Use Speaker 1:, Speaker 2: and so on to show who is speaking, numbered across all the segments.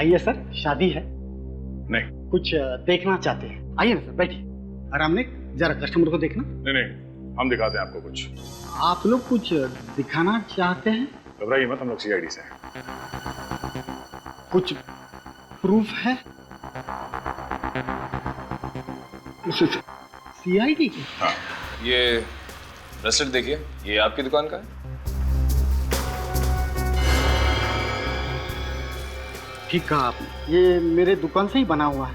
Speaker 1: आइए सर, शादी है।
Speaker 2: नहीं
Speaker 1: कुछ देखना चाहते हैं? आइए ना सर, बैठिए। आराम ने जरा कस्टमर को देखना।
Speaker 2: नहीं, हम दिखाते हैं आपको कुछ।
Speaker 1: आप लोग कुछ दिखाना चाहते हैं?
Speaker 2: घबराइए मत, हम लोग सीआईडी से हैं।
Speaker 1: कुछ प्रूफ है? सीआईडी की?
Speaker 2: हाँ,
Speaker 3: ये ब्रेसलेट देखिए, ये आपकी दुकान का है?
Speaker 1: ठीक कहा आपने, ये मेरे दुकान से ही बना हुआ है।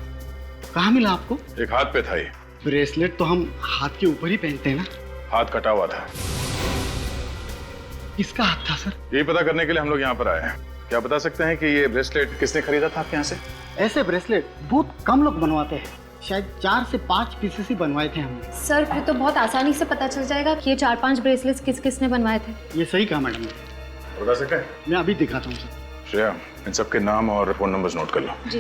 Speaker 1: कहाँ मिला आपको?
Speaker 2: एक हाथ पे था ये।
Speaker 1: ब्रेसलेट तो हम हाथ के ऊपर ही पहनते हैं ना।
Speaker 2: हाथ कटा हुआ था।
Speaker 1: किसका हाथ था सर?
Speaker 2: यही पता करने के लिए हम लोग यहाँ पर आए हैं। क्या बता सकते हैं कि ये ब्रेसलेट किसने खरीदा था आपके यहाँ से?
Speaker 1: ऐसे ब्रेसलेट बहुत कम लोग बनवाते हैं, शायद 4 से 5 पीसेस ही बनवाए थे हमने।
Speaker 4: सर फिर तो बहुत आसानी से पता चल जाएगा कि ये 4-5 ब्रेसलेट्स किस किसने बनवाए थे।
Speaker 1: ये सही कहा मैडम ने।
Speaker 2: बता सकते हैं?
Speaker 1: मैं अभी दिखाता हूँ सर।
Speaker 2: श्रेया, इन सबके नाम और फोन नंबर्स नोट कर लो।
Speaker 4: जी।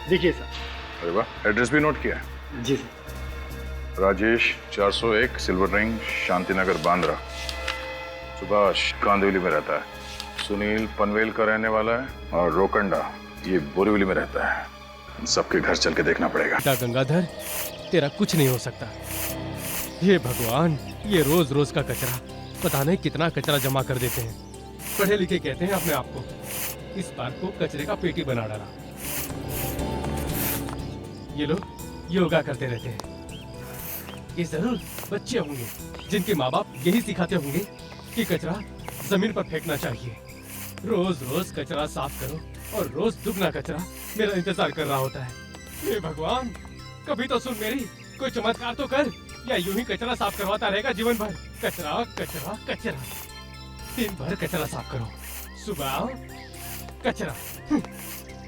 Speaker 1: देखिए सर।
Speaker 2: अरे वाह, एड्रेस भी नोट किया है?
Speaker 1: जी sir.
Speaker 2: Rajesh 401 silver ring, Shantinagar, Bandra. Subhash Kandivali में रहता है। सुनील पनवेल का रहने वाला है और रोकंडा ये बोरीवली में रहता है। इन सबके घर चल के देखना पड़ेगा।
Speaker 5: बेटा गंगाधर, तेरा कुछ नहीं हो सकता। ये भगवान, ये रोज रोज का कचरा, पता नहीं कितना कचरा जमा कर देते हैं। पढ़े लिखे कहते हैं अपने आप को, इस बार को कचरे का पेटी बना डाला। ये लोग योगा करते रहते हैं। ये जरूर बच्चे होंगे जिनके माँ बाप यही सिखाते होंगे कि कचरा जमीन पर फेंकना चाहिए। रोज रोज कचरा साफ करो और रोज दुगना कचरा मेरा इंतजार कर रहा होता है। हे भगवान, कभी तो सुन मेरी, कोई चमत्कार तो कर, या यूं ही कचरा साफ करवाता रहेगा जीवन भर। कचरा कचरा कचरा, दिन भर कचरा साफ करो, सुबह आओ कचरा।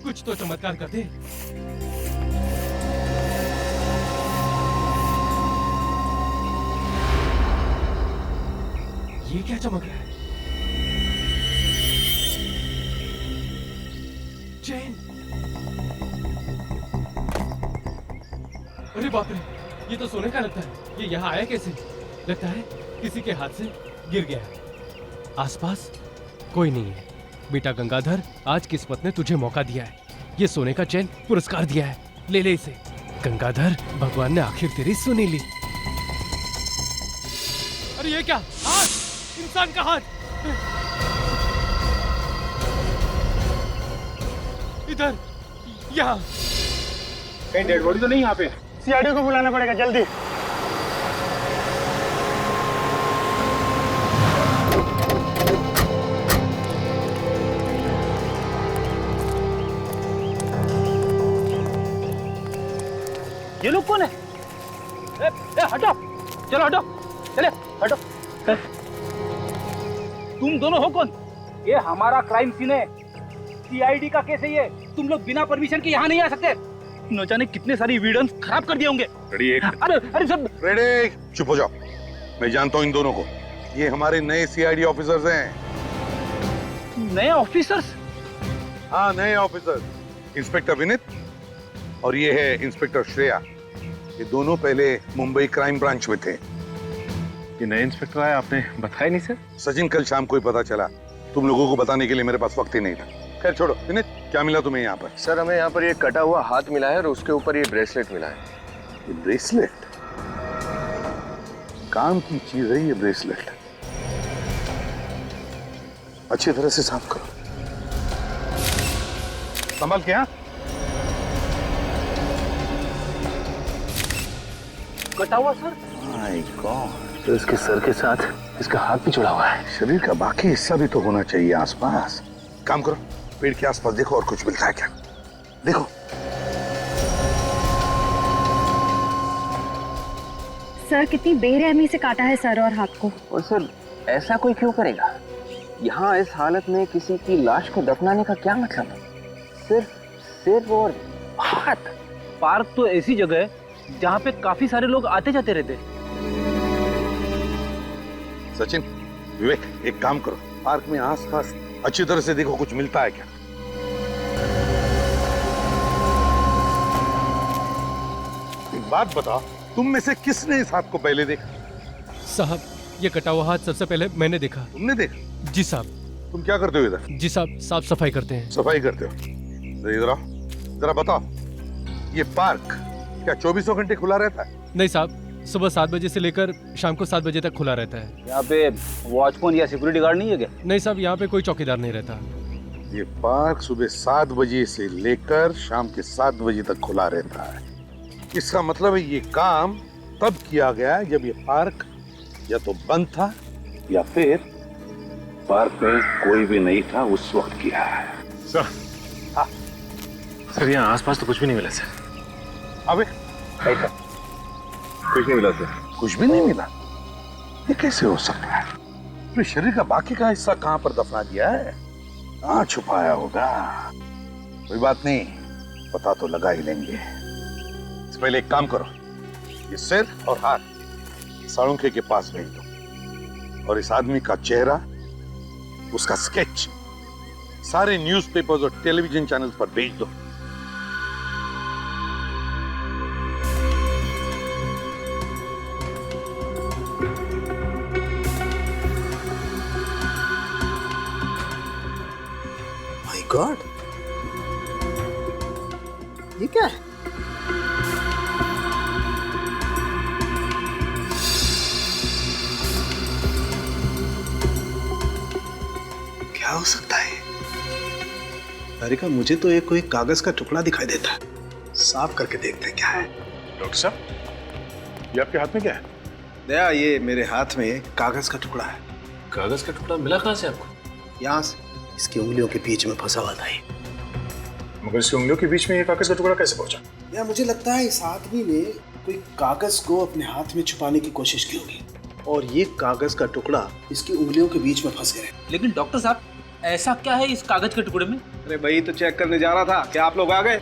Speaker 5: कुछ तो चमत्कार कर दे। ये क्या चमक रहा है? चेन। अरे बाप रे, ये तो सोने का लगता है। ये यहाँ आया कैसे? लगता है किसी के हाथ से गिर गया। आसपास कोई नहीं है। बेटा गंगाधर, आज किस्मत ने तुझे मौका दिया है। ये सोने का चैन पुरस्कार दिया है, ले ले इसे। गंगाधर, भगवान ने आखिर तेरी सुनी ली। अरे ये क्या? हाथ, इंसान का हाथ। इधर, यहाँ।
Speaker 1: कहीं डेड बॉडी तो नहीं यहाँ पे? सीआईडी को बुलाना पड़ेगा जल्दी। ये लोग कौन है? हटो, चलो हटो, चले हटो। तुम दोनों हो कौन?
Speaker 6: ये हमारा क्राइम सीन है, सीआईडी का केस है ये। तुम लोग बिना परमिशन के यहाँ नहीं आ सकते।
Speaker 1: न जाने कितने सारी एविडेंस खराब कर दिए होंगे।
Speaker 6: अरे सब
Speaker 7: रेडी, चुप हो जाओ। मैं जानता हूँ इन दोनों को। ये हमारे नए सीआईडी ऑफिसर्स हैं।
Speaker 1: नए ऑफिसर्स?
Speaker 7: हाँ, नए ऑफिसर्स। इंस्पेक्टर विनीत और ये है इंस्पेक्टर श्रेया। ये दोनों पहले मुंबई क्राइम ब्रांच में थे।
Speaker 2: ये नए इंस्पेक्टर आए, आपने बताया नहीं सर?
Speaker 7: सचिन, कल शाम को ही पता चला। तुम लोगों को बताने के लिए मेरे पास वक्त ही नहीं था। खैर छोड़ो। विनीत, क्या मिला तुम्हें यहाँ पर?
Speaker 3: सर, हमें यहाँ पर ये कटा हुआ हाथ मिला है और उसके ऊपर ये ब्रेसलेट मिला है।
Speaker 7: ये ब्रेसलेट काम की चीज है। ये ब्रेसलेट अच्छी तरह से साफ करो।
Speaker 2: संभाल के।
Speaker 6: कटा हुआ सर?
Speaker 7: माय गॉड, तो इसके सर के साथ इसका हाथ भी जुड़ा हुआ है। शरीर का बाकी हिस्सा भी तो होना चाहिए आसपास। काम करो, पेड़ के आसपास देखो और कुछ मिलता है क्या। देखो।
Speaker 4: सर कितनी बेरहमी से काटा है सर और हाथ को।
Speaker 6: और सर ऐसा कोई क्यों करेगा? यहाँ इस हालत में किसी की लाश को दफनाने का क्या मतलब है? सिर्फ सिर और हाथ। पार्क तो ऐसी जगह है जहाँ पे काफी सारे लोग आते जाते रहते हैं।
Speaker 7: सचिन, विवेक, एक काम करो, पार्क में आसपास अच्छी तरह से देखो कुछ मिलता है क्या। एक बात बताओ, तुम में से किसने इस हाथ को पहले देखा?
Speaker 5: साहब, ये कटा हुआ हाथ सबसे पहले मैंने देखा।
Speaker 7: तुमने देखा?
Speaker 5: जी साहब।
Speaker 7: तुम क्या करते हो इधर?
Speaker 5: जी साहब, साफ सफाई करते हैं।
Speaker 7: सफाई करते हो? इधर आओ, जरा बताओ, ये पार्क क्या 24 घंटे खुला रहता है?
Speaker 5: नहीं साहब, सुबह 7 बजे से लेकर शाम को 7 बजे तक खुला रहता है।
Speaker 1: यहाँ पे वॉचमैन या सिक्योरिटी गार्ड नहीं है क्या?
Speaker 5: नहीं साहब, यहाँ पे कोई चौकीदार नहीं रहता।
Speaker 7: ये पार्क सुबह 7 बजे से लेकर शाम के 7 बजे तक खुला रहता है। इसका मतलब है ये काम तब किया गया जब ये पार्क या तो बंद था या फिर पार्क में कोई भी नहीं था उस वक्त किया है।
Speaker 8: सर,
Speaker 7: हाँ
Speaker 8: सर यहाँ आसपास तो कुछ भी नहीं मिला सर।
Speaker 7: अबे
Speaker 8: कुछ नहीं मिला सर।
Speaker 7: कुछ भी नहीं मिला? ये कैसे हो सकता है? तो शरीर का बाकी का हिस्सा कहाँ पर दफना दिया है? कहाँ छुपाया होगा? कोई बात नहीं, पता तो लगा ही लेंगे। इससे पहले एक काम करो, ये सिर और हाथ साळुंखे के पास भेज दो और इस आदमी का चेहरा, उसका स्केच सारे न्यूज़पेपर्स और टेलीविजन चैनल्स पर भेज दो।
Speaker 9: माय गॉड, ये क्या है? क्या हो सकता है? तारिका, मुझे तो एक कोई कागज का टुकड़ा दिखाई देता है। साफ करके देखते हैं क्या है।
Speaker 2: डॉक्टर साहब, ये आपके हाथ में क्या है?
Speaker 9: दया, ये मेरे हाथ में कागज का टुकड़ा है।
Speaker 8: कागज का टुकड़ा मिला कहाँ से आपको?
Speaker 9: यहाँ से, इसकी उंगलियों के बीच में फंसा हुआ था ये।
Speaker 2: मगर इसकी उंगलियों के बीच में ये कागज का टुकड़ा कैसे पहुंचा?
Speaker 9: या मुझे लगता है इस आदमी ने कोई कागज को अपने हाथ में छुपाने की कोशिश की होगी और ये कागज का टुकड़ा इसकी उंगलियों के बीच में फंस गया।
Speaker 1: लेकिन डॉक्टर साहब, ऐसा क्या है इस कागज के टुकड़े में?
Speaker 9: अरे भाई, तो चेक करने जा रहा था। क्या आप लोग आ गए?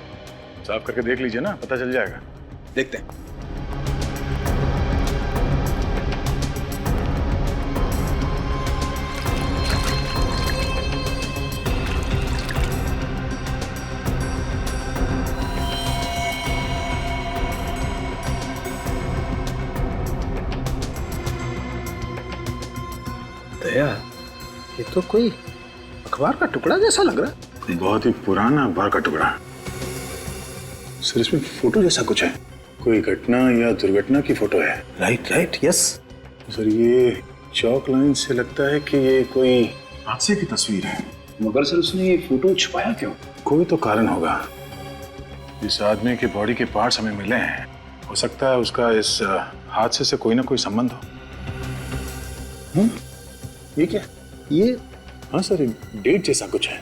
Speaker 2: साफ करके देख लीजिए ना, पता चल जाएगा।
Speaker 9: देखते हैं। दया, ये तो कोई अखबार का टुकड़ा जैसा लग रहा है।
Speaker 2: बहुत ही पुराना अखबार का टुकड़ा। सर, इसमें फोटो जैसा कुछ है, कोई घटना या दुर्घटना की फोटो है।
Speaker 9: Right right, yes.
Speaker 2: सर, ये चौक लाइन से लगता है कि ये कोई हादसे की तस्वीर है। मगर सर, उसने ये फोटो छुपाया क्यों? कोई तो कारण होगा। इस आदमी के बॉडी के पार्ट्स हमें मिले हैं, हो सकता है उसका इस हादसे से कोई ना कोई संबंध हो। ये क्या?
Speaker 9: ये,
Speaker 2: हाँ सर, डेट जैसा कुछ है।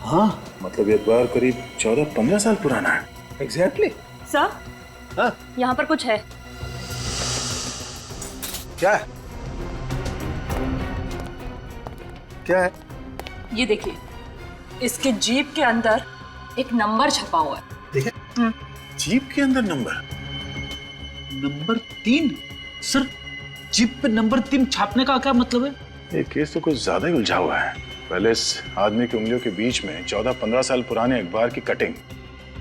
Speaker 9: हाँ
Speaker 2: मतलब ये अखबार करीब 14-15 साल पुराना है।
Speaker 9: एग्जैक्टली।
Speaker 4: सर,
Speaker 9: हाँ,
Speaker 4: यहाँ पर कुछ है।
Speaker 9: क्या है? क्या है?
Speaker 10: ये देखिए, इसके जीप के अंदर एक नंबर छपा हुआ है।
Speaker 9: देखिए,
Speaker 2: जीप के अंदर नंबर?
Speaker 1: नंबर 3? सर, जीप पे नंबर 3 छापने का क्या मतलब है?
Speaker 2: ये केस तो कुछ ज्यादा ही उलझा हुआ है। पहले इस आदमी की उंगलियों के बीच में 14-15 साल पुराने अखबार की कटिंग,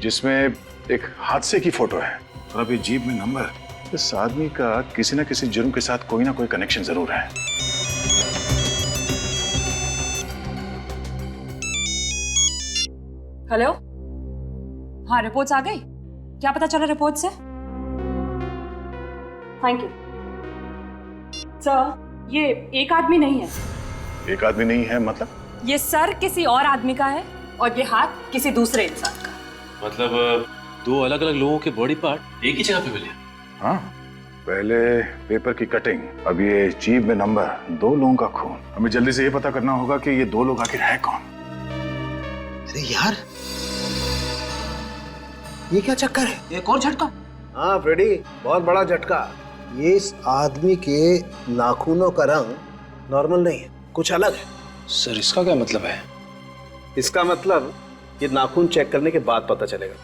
Speaker 2: जिसमें एक हादसे की फोटो है, और अभी जीप में नंबर। इस आदमी का किसी न किसी जुर्म के साथ कोई ना कोई कनेक्शन जरूर है।
Speaker 10: हेलो, हाँ, रिपोर्ट्स आ गई? क्या पता चला रिपोर्ट से? Thank you sir. ये एक आदमी नहीं है।
Speaker 2: एक आदमी नहीं है मतलब?
Speaker 10: ये सर किसी और आदमी का है और ये हाथ किसी दूसरे इंसान का।
Speaker 8: मतलब दो अलग अलग लोगों के बॉडी पार्ट एक ही जगह पे मिले?
Speaker 2: हाँ, पहले पेपर की कटिंग, अब ये जीप में नंबर, 2 लोगों का खून। हमें जल्दी से ये पता करना होगा कि ये 2 लोग आखिर है कौन।
Speaker 9: अरे यार, ये क्या चक्कर है?
Speaker 1: एक और झटका।
Speaker 9: हाँ फ्रेडी, बहुत बड़ा झटका। ये इस आदमी के नाखूनों का रंग नॉर्मल नहीं है, कुछ अलग है।
Speaker 3: सर, इसका क्या मतलब है?
Speaker 9: इसका मतलब ये नाखून चेक करने के बाद पता चलेगा।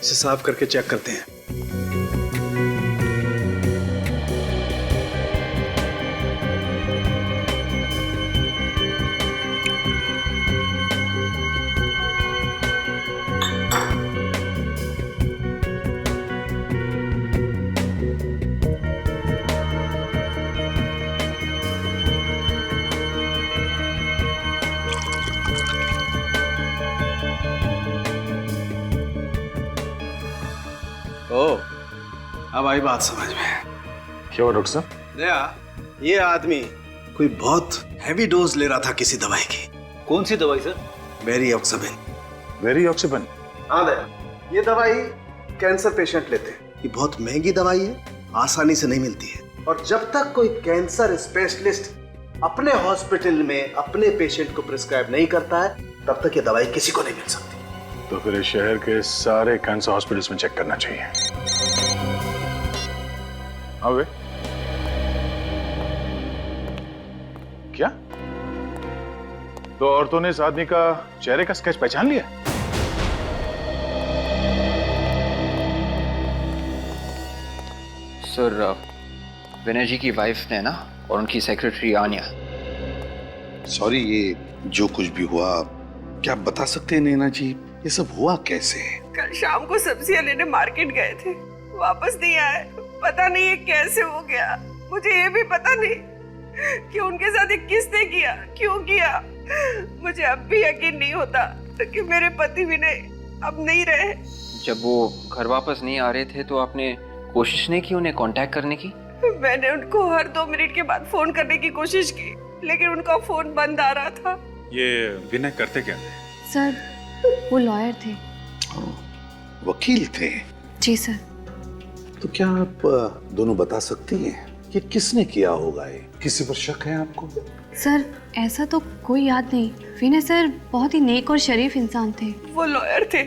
Speaker 9: इसे साफ करके चेक करते हैं। ओह, अब आई बात समझ में।
Speaker 2: क्या हुआ डॉक्टर साहब?
Speaker 9: दया, ये आदमी कोई बहुत हैवी डोज ले रहा था किसी दवाई की।
Speaker 1: कौन सी दवाई सर?
Speaker 9: वेरिऑक्सिबिन।
Speaker 2: वेरिऑक्सिबिन?
Speaker 9: हाँ दया, ये दवाई कैंसर पेशेंट लेते हैं। ये बहुत महंगी दवाई है, आसानी से नहीं मिलती है, और जब तक कोई कैंसर स्पेशलिस्ट अपने हॉस्पिटल में अपने पेशेंट को प्रिस्क्राइब नहीं करता है, तब तक ये दवाई किसी को नहीं मिल सकती।
Speaker 2: तो फिर इस शहर के सारे कैंसर हॉस्पिटल्स में चेक करना चाहिए। हाँ वे क्या? तो औरतों ने इस आदमी का चेहरे का स्केच पहचान लिया?
Speaker 6: सर, विनय जी की वाइफ ने ना, और उनकी सेक्रेटरी आन्या।
Speaker 7: सॉरी, ये जो कुछ भी हुआ, क्या आप बता सकते हैं नैना जी, ये सब हुआ कैसे?
Speaker 10: कल शाम को सब्जियां लेने मार्केट गए थे, वापस नहीं आए। पता नहीं ये कैसे हो गया। मुझे ये भी पता नहीं कि उनके साथ ये किसने किया, क्यों किया। मुझे अब भी यकीन नहीं होता कि मेरे पति विनय अब नहीं रहे।
Speaker 6: जब वो घर वापस नहीं आ रहे थे तो आपने कोशिश नहीं की उन्हें कांटेक्ट करने की?
Speaker 10: मैंने उनको हर 2 मिनट के बाद फोन करने की कोशिश की, लेकिन उनका फोन बंद आ रहा था।
Speaker 8: ये विनय करते क्या थे?
Speaker 4: सर, वो लॉयर थे।
Speaker 7: वकील थे?
Speaker 4: जी सर।
Speaker 7: तो क्या आप दोनों बता सकती हैं कि किसने किया होगा? ये किसी पर शक है आपको?
Speaker 4: सर, ऐसा तो कोई याद नहीं। विनय सर बहुत ही नेक और शरीफ इंसान थे।
Speaker 10: वो लॉयर थे,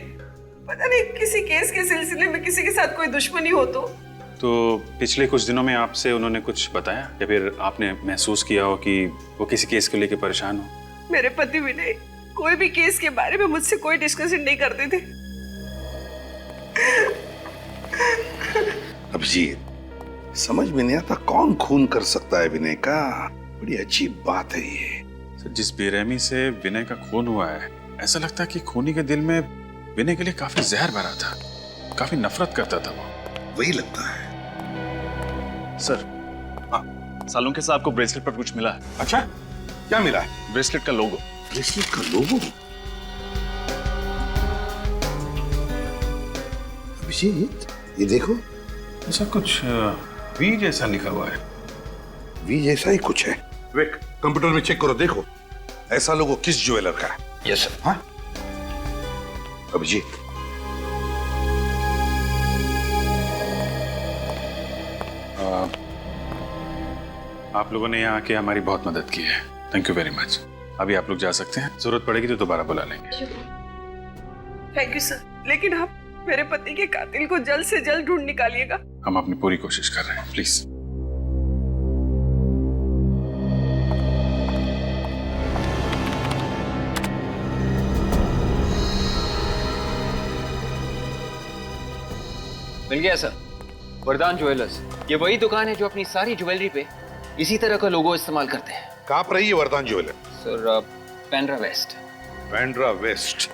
Speaker 10: पता नहीं किसी केस के सिलसिले में किसी के साथ कोई दुश्मनी हो तो
Speaker 8: पिछले कुछ दिनों में आपसे उन्होंने कुछ बताया, या फिर आपने महसूस किया हो कि वो किसी केस को लेकर परेशान हो?
Speaker 10: मेरे पति विनय कोई भी केस के बारे में मुझसे कोई डिस्कशन नहीं करते थे।
Speaker 7: अभिजीत, समझ में नहीं आता कौन खून कर सकता है विनय का। बड़ी अजीब बात है ये।
Speaker 8: सर, जिस बेरहमी से विनय का खून हुआ है, ऐसा लगता है कि खूनी के दिल में विनय के लिए काफी जहर भरा था, काफी नफरत करता था वो।
Speaker 7: वही लगता है।
Speaker 3: सर, हाँ, सालुंखे साहब को ब्रेसलेट पर कुछ मिला है।
Speaker 7: अच्छा, क्या मिला है?
Speaker 3: ब्रेसलेट का लोगो।
Speaker 7: ब्रेसलेट का लोगो? अभिजीत, ये देखो,
Speaker 2: ऐसा कुछ वी जैसा लिखा हुआ है।
Speaker 7: वी जैसा ही कुछ है। विक, कंप्यूटर में चेक करो, देखो ऐसा लोगो किस ज्वेलर का है।
Speaker 6: Yes sir.
Speaker 7: हाँ अभिजीत,
Speaker 8: आप लोगों ने यहाँ आके हमारी बहुत मदद की है, थैंक यू वेरी मच। अभी आप लोग जा सकते हैं, जरूरत पड़ेगी तो दोबारा बुला लेंगे।
Speaker 10: थैंक यू सर, लेकिन आप मेरे पति के कातिल को जल्द से जल्द ढूंढ निकालिएगा।
Speaker 8: हम अपनी पूरी कोशिश कर रहे हैं, प्लीज।
Speaker 6: मिल गया सर, वरदान ज्वेलर्स। ये वही दुकान है जो अपनी सारी ज्वेलरी पे इसी तरह का लोगो इस्तेमाल करते हैं।
Speaker 7: कहाँ पर है ये Vardan jeweller?
Speaker 6: Sir, Pendra west.
Speaker 7: Pendra west,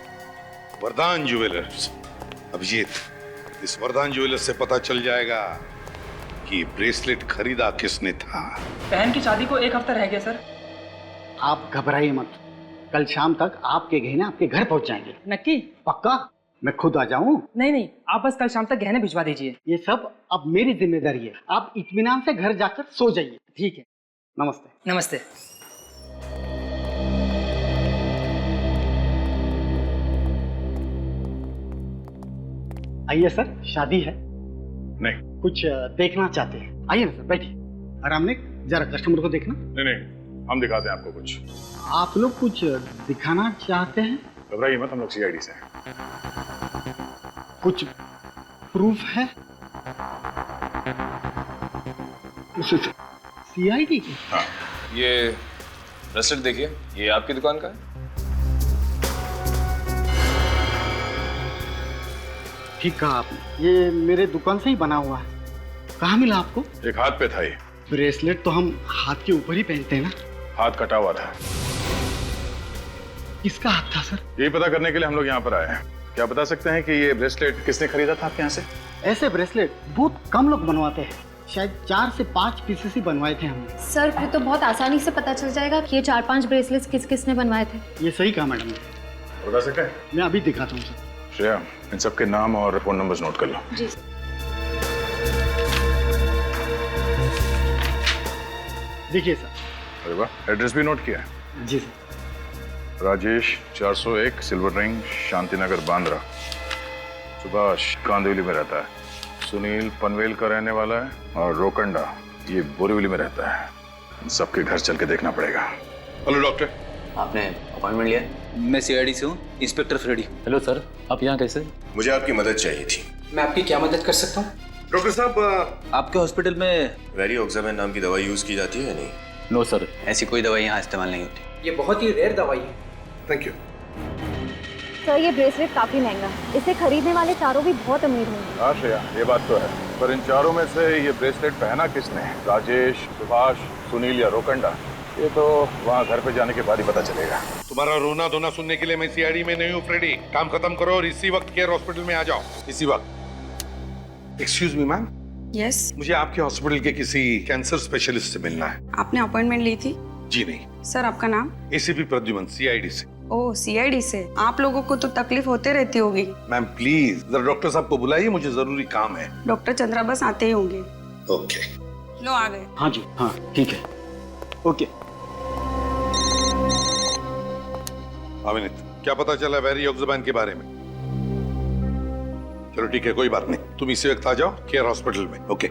Speaker 7: Vardan jewellers. Abhijit, इस वरदान ज्वेलर्स से पता चल जाएगा कि ब्रेसलेट खरीदा किसने था।
Speaker 1: बहन की शादी को 1 हफ्ता रह गया सर।
Speaker 11: आप घबराइए मत, कल शाम तक आपके गहने आपके घर पहुंच जाएंगे।
Speaker 1: नक्की?
Speaker 11: पक्का? मैं खुद आ जाऊं?
Speaker 1: नहीं, आप बस कल शाम तक गहने भिजवा दीजिए।
Speaker 11: ये सब अब मेरी जिम्मेदारी है। आप इत्मीनान से घर जाकर सो जाइए। ठीक है, नमस्ते।
Speaker 1: नमस्ते।
Speaker 11: आइए सर, शादी है।
Speaker 2: नहीं
Speaker 11: कुछ देखना चाहते हैं? आइए ना सर, बैठिए। आराम ने जरा कस्टमर को देखना।
Speaker 2: नहीं, हम दिखाते हैं आपको कुछ।
Speaker 11: आप लोग कुछ दिखाना चाहते हैं?
Speaker 2: घबराइए मत, हम लोग सीआईडी से हैं।
Speaker 11: कुछ प्रूफ है? सीआईडी की?
Speaker 2: हाँ।
Speaker 3: ये ब्रेसलेट देखिए, ये आपकी दुकान का है?
Speaker 11: ठीक कहा आपने, ये मेरे दुकान से ही बना हुआ है। कहाँ मिला आपको?
Speaker 2: एक हाथ पे था ये।
Speaker 11: ब्रेसलेट तो हम हाथ के ऊपर ही पहनते हैं ना।
Speaker 2: हाथ कटा हुआ था।
Speaker 11: किसका हाथ था सर?
Speaker 2: यही पता करने के लिए हम लोग यहाँ पर आए हैं। क्या बता सकते हैं कि ये ब्रेसलेट किसने खरीदा था आपके यहाँ से?
Speaker 11: ऐसे ब्रेसलेट बहुत कम लोग बनवाते हैं, शायद 4 से 5 पीसेस ही बनवाए थे हमने।
Speaker 4: सर, फिर तो बहुत आसानी से पता चल जाएगा कि ये 4-5 ब्रेसलेट्स किस किसने बनवाए थे।
Speaker 11: ये सही कहा मैडम ने।
Speaker 2: बता सकते हैं?
Speaker 11: मैं अभी दिखाता हूँ सर।
Speaker 2: श्रेया, इन सबके नाम और फोन नंबर्स नोट कर लो।
Speaker 4: जी।
Speaker 11: देखिए सर।
Speaker 2: अरे वाह, एड्रेस भी नोट किया है?
Speaker 11: जी sir.
Speaker 2: Rajesh 401 silver ring, Shantinagar Bandra. Subhash Kandivali में रहता है। सुनील पनवेल का रहने वाला है, और रोकंडा ये बोरीवली में रहता है। इन सबके घर चल के देखना पड़ेगा।
Speaker 7: Hello doctor.
Speaker 6: आपने अपॉइंटमेंट लिया?
Speaker 12: मैं सीआईडी से हूँ, इंस्पेक्टर फ्रेडी।
Speaker 1: हेलो सर, आप यहाँ कैसे?
Speaker 8: मुझे आपकी मदद चाहिए थी।
Speaker 12: मैं आपकी क्या मदद कर सकता हूँ?
Speaker 7: डॉक्टर साहब,
Speaker 12: आपके हॉस्पिटल में
Speaker 8: वेरियोक्साबेन नाम की दवाई यूज की जाती है या नहीं?
Speaker 1: नो सर,
Speaker 12: ऐसी कोई दवाई यहाँ इस्तेमाल नहीं होती।
Speaker 11: ये बहुत ही रेयर दवाई है।
Speaker 7: Thank you.
Speaker 13: सर ये ब्रेसलेट काफी महंगा है, इसे खरीदने वाले चारों भी बहुत अमीर होंगे।
Speaker 2: हाँ श्रेया, ये बात तो है, पर इन चारों में से ये ब्रेसलेट पहना किसने? राजेश, सुभाष, सुनील या रोकंडा? ये तो वहाँ घर पे जाने के बाद ही पता चलेगा।
Speaker 7: तुम्हारा रोना धोना सुनने के लिए मैं सीआईडी में नहीं हूँ फ्रेडी। काम खत्म करो और इसी वक्त केयर हॉस्पिटल में आ जाओ, इसी वक्त। Excuse me ma'am.
Speaker 10: यस,
Speaker 7: मुझे आपके हॉस्पिटल के किसी कैंसर स्पेशलिस्ट से मिलना है।
Speaker 10: आपने अपॉइंटमेंट ली थी?
Speaker 7: जी नहीं।
Speaker 10: सर आपका नाम?
Speaker 7: एसीपी प्रद्युमन, सीआईडी से।
Speaker 10: ओह, सीआईडी से। आप लोगों को तो तकलीफ होते रहती होगी।
Speaker 7: मैम प्लीज जरा डॉक्टर साहब को बुलाइए, मुझे जरूरी काम है।
Speaker 10: डॉक्टर चंद्रा बस आते ही होंगे।
Speaker 7: ओके।
Speaker 10: लो आ गए।
Speaker 11: हाँ जी, हाँ ठीक है, ओके।
Speaker 7: अमित, क्या पता चला वेरियोक्साबेन के बारे में? चलो ठीक है, कोई बात नहीं, तुम इसी वक्त आ जाओ केयर हॉस्पिटल में। ओके।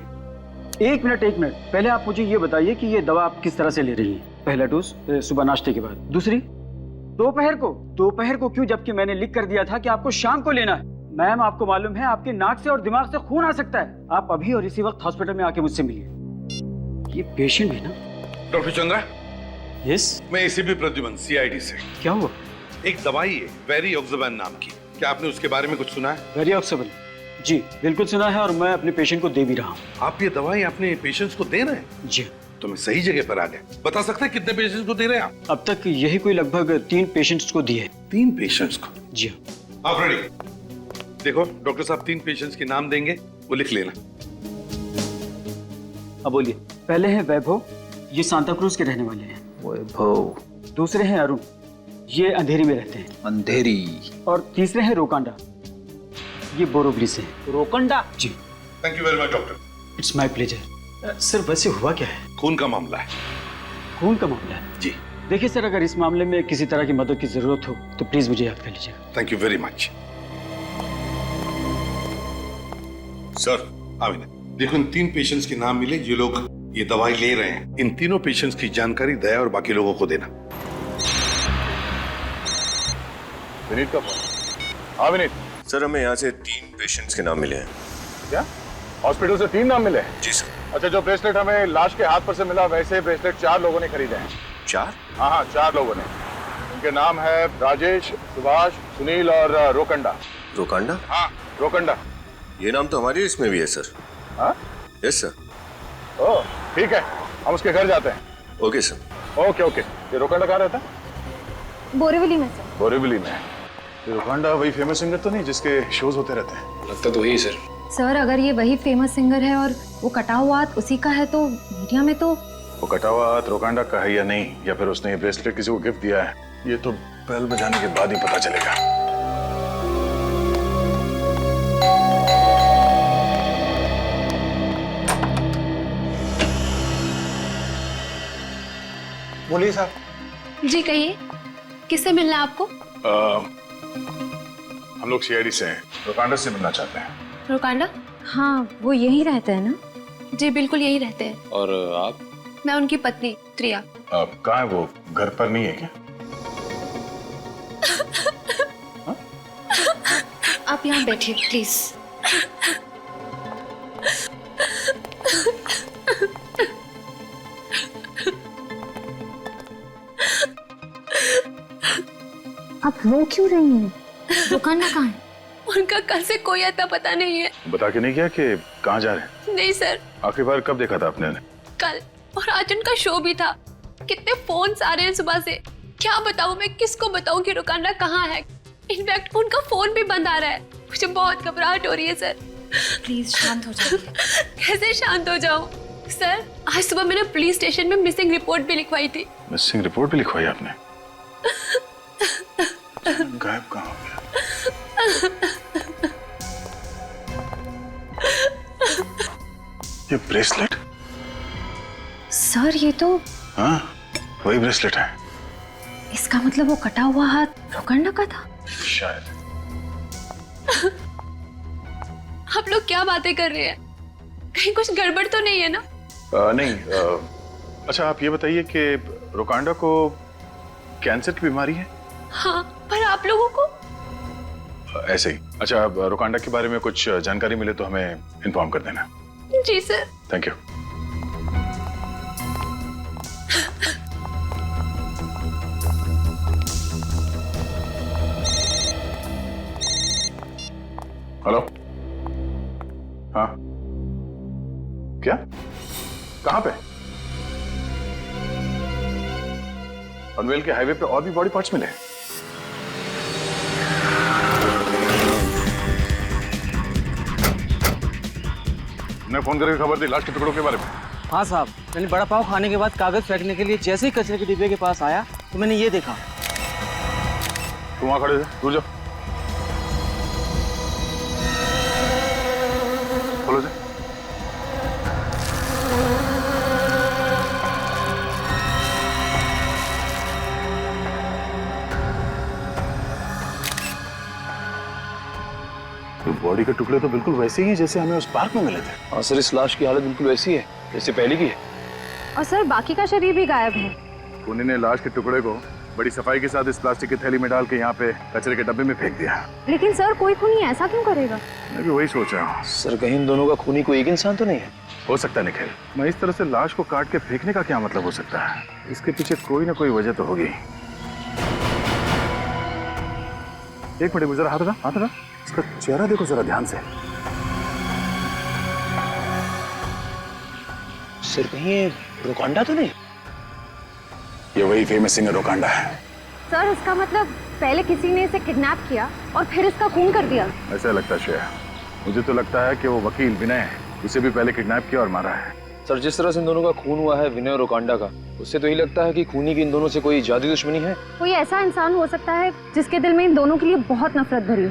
Speaker 11: एक मिनट, पहले आप मुझे ये बताइए कि ये दवा आप किस तरह से ले रही हैं? पहला डोज सुबह नाश्ते के बाद, दूसरी दोपहर को क्यों, जबकि मैंने लिख कर दिया था कि आपको शाम को लेना है। मैम आपको मालूम है आपके नाक से और दिमाग से खून आ सकता है। आप अभी और इसी वक्त हॉस्पिटल में आके मुझसे मिलिए। ये पेशेंट है ना?
Speaker 7: डॉक्टर चंद्रा।
Speaker 11: यस।
Speaker 7: मैं एसीपी प्रद्युमन, सीआईडी से।
Speaker 11: क्या हुआ?
Speaker 7: एक दवाई है वेरियोक्साबेन नाम की, क्या आपने उसके बारे में कुछ सुना है?
Speaker 11: वेरियोक्साबेन? जी बिल्कुल सुना है, और मैं अपने पेशेंट को दे भी रहा हूँ।
Speaker 7: आप ये दवाई अपने पेशेंट्स को दे रहे हैं?
Speaker 11: जी।
Speaker 7: तो मैं सही जगह पर आ गया। बता सकते हैं कितने पेशेंट्स को दे रहे हैं आप?
Speaker 11: अब तक यही कोई लगभग 3 पेशेंट्स को दी है।
Speaker 7: 3 पेशेंट्स को?
Speaker 11: जी
Speaker 7: हाँ। आप रेडी? देखो डॉक्टर साहब 3 पेशेंट्स के नाम देंगे, वो लिख लेना।
Speaker 11: अब बोलिए। पहले है वैभव, ये सांता क्रूज के रहने वाले हैं।
Speaker 6: वैभव।
Speaker 11: दूसरे हैं अरुण, ये अंधेरी में रहते हैं।
Speaker 6: अंधेरी।
Speaker 11: और तीसरे हैं रोकांडा, ये बोरीवली से।
Speaker 1: रोकंडा?
Speaker 11: जी।
Speaker 7: Thank you very much doctor.
Speaker 11: It's my pleasure. Sir वैसे हुआ क्या है?
Speaker 7: खून का मामला है।
Speaker 11: खून का मामला है?
Speaker 7: जी।
Speaker 11: देखिए सर, अगर इस मामले में किसी तरह की मदद की जरूरत हो तो प्लीज मुझे याद कर लीजिएगा।
Speaker 7: Thank you very much sir. Amina, देखो इन 3 पेशेंट्स के नाम मिले जो लोग ये दवाई ले रहे हैं। इन तीनों पेशेंट्स की जानकारी दया और बाकी लोगों को देना।
Speaker 2: विनीत का फोन। हाँ विनीत।
Speaker 8: सर, हमें यहाँ से 3 पेशेंट्स के नाम मिले हैं।
Speaker 2: क्या हॉस्पिटल से 3 नाम मिले?
Speaker 8: जी सर।
Speaker 2: अच्छा, जो ब्रेसलेट हमें लाश के हाथ पर से मिला, वैसे ब्रेसलेट 4 लोगों ने खरीदे हैं।
Speaker 8: 4?
Speaker 2: हाँ, 4 लोगों ने। उनके नाम है राजेश, सुभाष, सुनील और रोकंडा।
Speaker 8: रोकंडा?
Speaker 2: हाँ, रोकंडा।
Speaker 8: ये नाम तो हमारी लिस्ट में भी है सर।
Speaker 2: हाँ?
Speaker 8: Yes sir.
Speaker 2: ओह ठीक है, हम उसके घर जाते हैं।
Speaker 8: Okay sir.
Speaker 2: Okay okay. ये रोकंडा कहाँ रहता है?
Speaker 13: बोरीवली में सर।
Speaker 2: बोरीवली में। ये रोकंडा वही फेमस सिंगर तो नहीं जिसके शोज होते रहते हैं?
Speaker 8: लगता तो वही सर।
Speaker 4: सर अगर ये वही फेमस सिंगर है और वो कटा हुआ हाथ उसी का है तो मीडिया में तो
Speaker 2: वो कटा हुआ हाथ रोकंडा का है या नहीं, या फिर उसने ये ब्रेसलेट किसी को गिफ्ट दिया है, ये तो बेल बजाने के बाद ही पता चलेगा।
Speaker 9: बोलिए साहब।
Speaker 4: जी कहिए, किससे मिलना है आपको?
Speaker 2: हम लोग सीआईडी से हैं, रोकंडा से मिलना चाहते हैं।
Speaker 4: रोकांडा? हाँ वो यहीं रहते हैं ना? जी बिल्कुल यहीं रहते हैं।
Speaker 8: और आप?
Speaker 4: मैं उनकी पत्नी त्रिया।
Speaker 2: कहाँ है वो? घर पर नहीं है क्या?
Speaker 4: आप यहाँ बैठिए प्लीज।
Speaker 13: आप रो क्यों रही हैं? रोकांडा कहाँ है?
Speaker 4: उनका कल से कोई अता पता नहीं है।
Speaker 2: बता के नहीं गया कि कहाँ जा रहे हैं?
Speaker 4: नहीं सर।
Speaker 2: आखिरी बार कब देखा था आपने उन्हें?
Speaker 4: कल, और आज उनका शो भी था। कितने फोन्स आ रहे हैं सुबह से, क्या बताऊं मैं, किसको बताऊं कि रोकांडा कहाँ है। इनफैक्ट उनका फोन भी बंद आ रहा है। मुझे बहुत घबराहट हो रही है सर।
Speaker 13: प्लीज शांत हो जाइए।
Speaker 4: कैसे शांत हो जाऊं सर? आज सुबह मैंने पुलिस स्टेशन में मिसिंग रिपोर्ट भी लिखवाई थी।
Speaker 2: मिसिंग रिपोर्ट भी लिखवाई आपने? गायब कहाँ हो गया? ये ब्रेसलेट
Speaker 4: सर ये तो
Speaker 2: हाँ, वही ब्रेसलेट है
Speaker 4: इसका मतलब वो कटा हुआ हाथ रोकंडा का था।
Speaker 2: शायद।
Speaker 4: आप लोग क्या बातें कर रहे हैं? कहीं कुछ गड़बड़ तो नहीं है ना?
Speaker 2: नहीं। अच्छा आप ये बताइए कि रोकांडा को कैंसर की बीमारी है?
Speaker 4: हाँ, पर आप लोगों को?
Speaker 2: ऐसे ही। अच्छा रोकांडा के बारे में कुछ जानकारी मिले तो हमें इन्फॉर्म कर देना।
Speaker 4: जी सर।
Speaker 2: Thank you. हेलो। हाँ क्या? कहाँ पे? पनवेल के हाईवे पे और भी बॉडी पार्ट्स मिले? मैं फोन करके खबर दी लाश के टुकड़ों के बारे में।
Speaker 6: हाँ साहब, मैंने बड़ा पाव खाने के बाद कागज फेंकने के लिए जैसे ही कचरे के डिब्बे के पास आया तो मैंने ये देखा।
Speaker 2: तुम वहां खड़े थे, दूर जाओ। खोलो से। बॉडी के टुकड़े तो बिल्कुल वैसे ही हैं जैसे हमें उस पार्क में मिले थे।
Speaker 6: और सर इस लाश की हालत बिल्कुल वैसी है जैसे पहले की है।
Speaker 13: और सर बाकी का शरीर भी गायब है।
Speaker 2: खूनी ने लाश के टुकड़े को बड़ी सफाई के साथ इस प्लास्टिक की थैली में डाल के यहाँ पे कचरे के डब्बे में फेंक दिया।
Speaker 13: लेकिन सर कोई खूनी ऐसा क्यों करेगा?
Speaker 2: मैं भी वही सोच रहा हूँ।
Speaker 6: सर कहीं इन दोनों का खूनी कोई एक इंसान तो नहीं है?
Speaker 2: हो सकता है निखिल, मैं इस तरह से लाश को काट के फेंकने का क्या मतलब हो सकता है? इसके पीछे कोई ना कोई वजह तो होगी। एक मिनट जरा हाथ हटा। इसका चेहरा देखो जरा ध्यान से।
Speaker 6: सर कहीं ये रोकांडा तो नहीं?
Speaker 2: ये वही फेमस सिंगर रोकांडा है।
Speaker 13: सर इसका मतलब पहले किसी ने इसे किडनैप किया और फिर इसका खून कर दिया।
Speaker 2: ऐसा लगता है श्रेया। मुझे तो लगता है कि वो वकील विनय उसे भी पहले किडनैप किया और मारा है।
Speaker 6: सर जिस तरह से इन दोनों का खून हुआ है विनय और रोकांडा का, उससे तो यही लगता है कि खूनी की इन दोनों से कोई जादुई दुश्मनी है।
Speaker 13: कोई ऐसा इंसान हो सकता है जिसके दिल में इन दोनों के लिए बहुत नफरत भरी हो।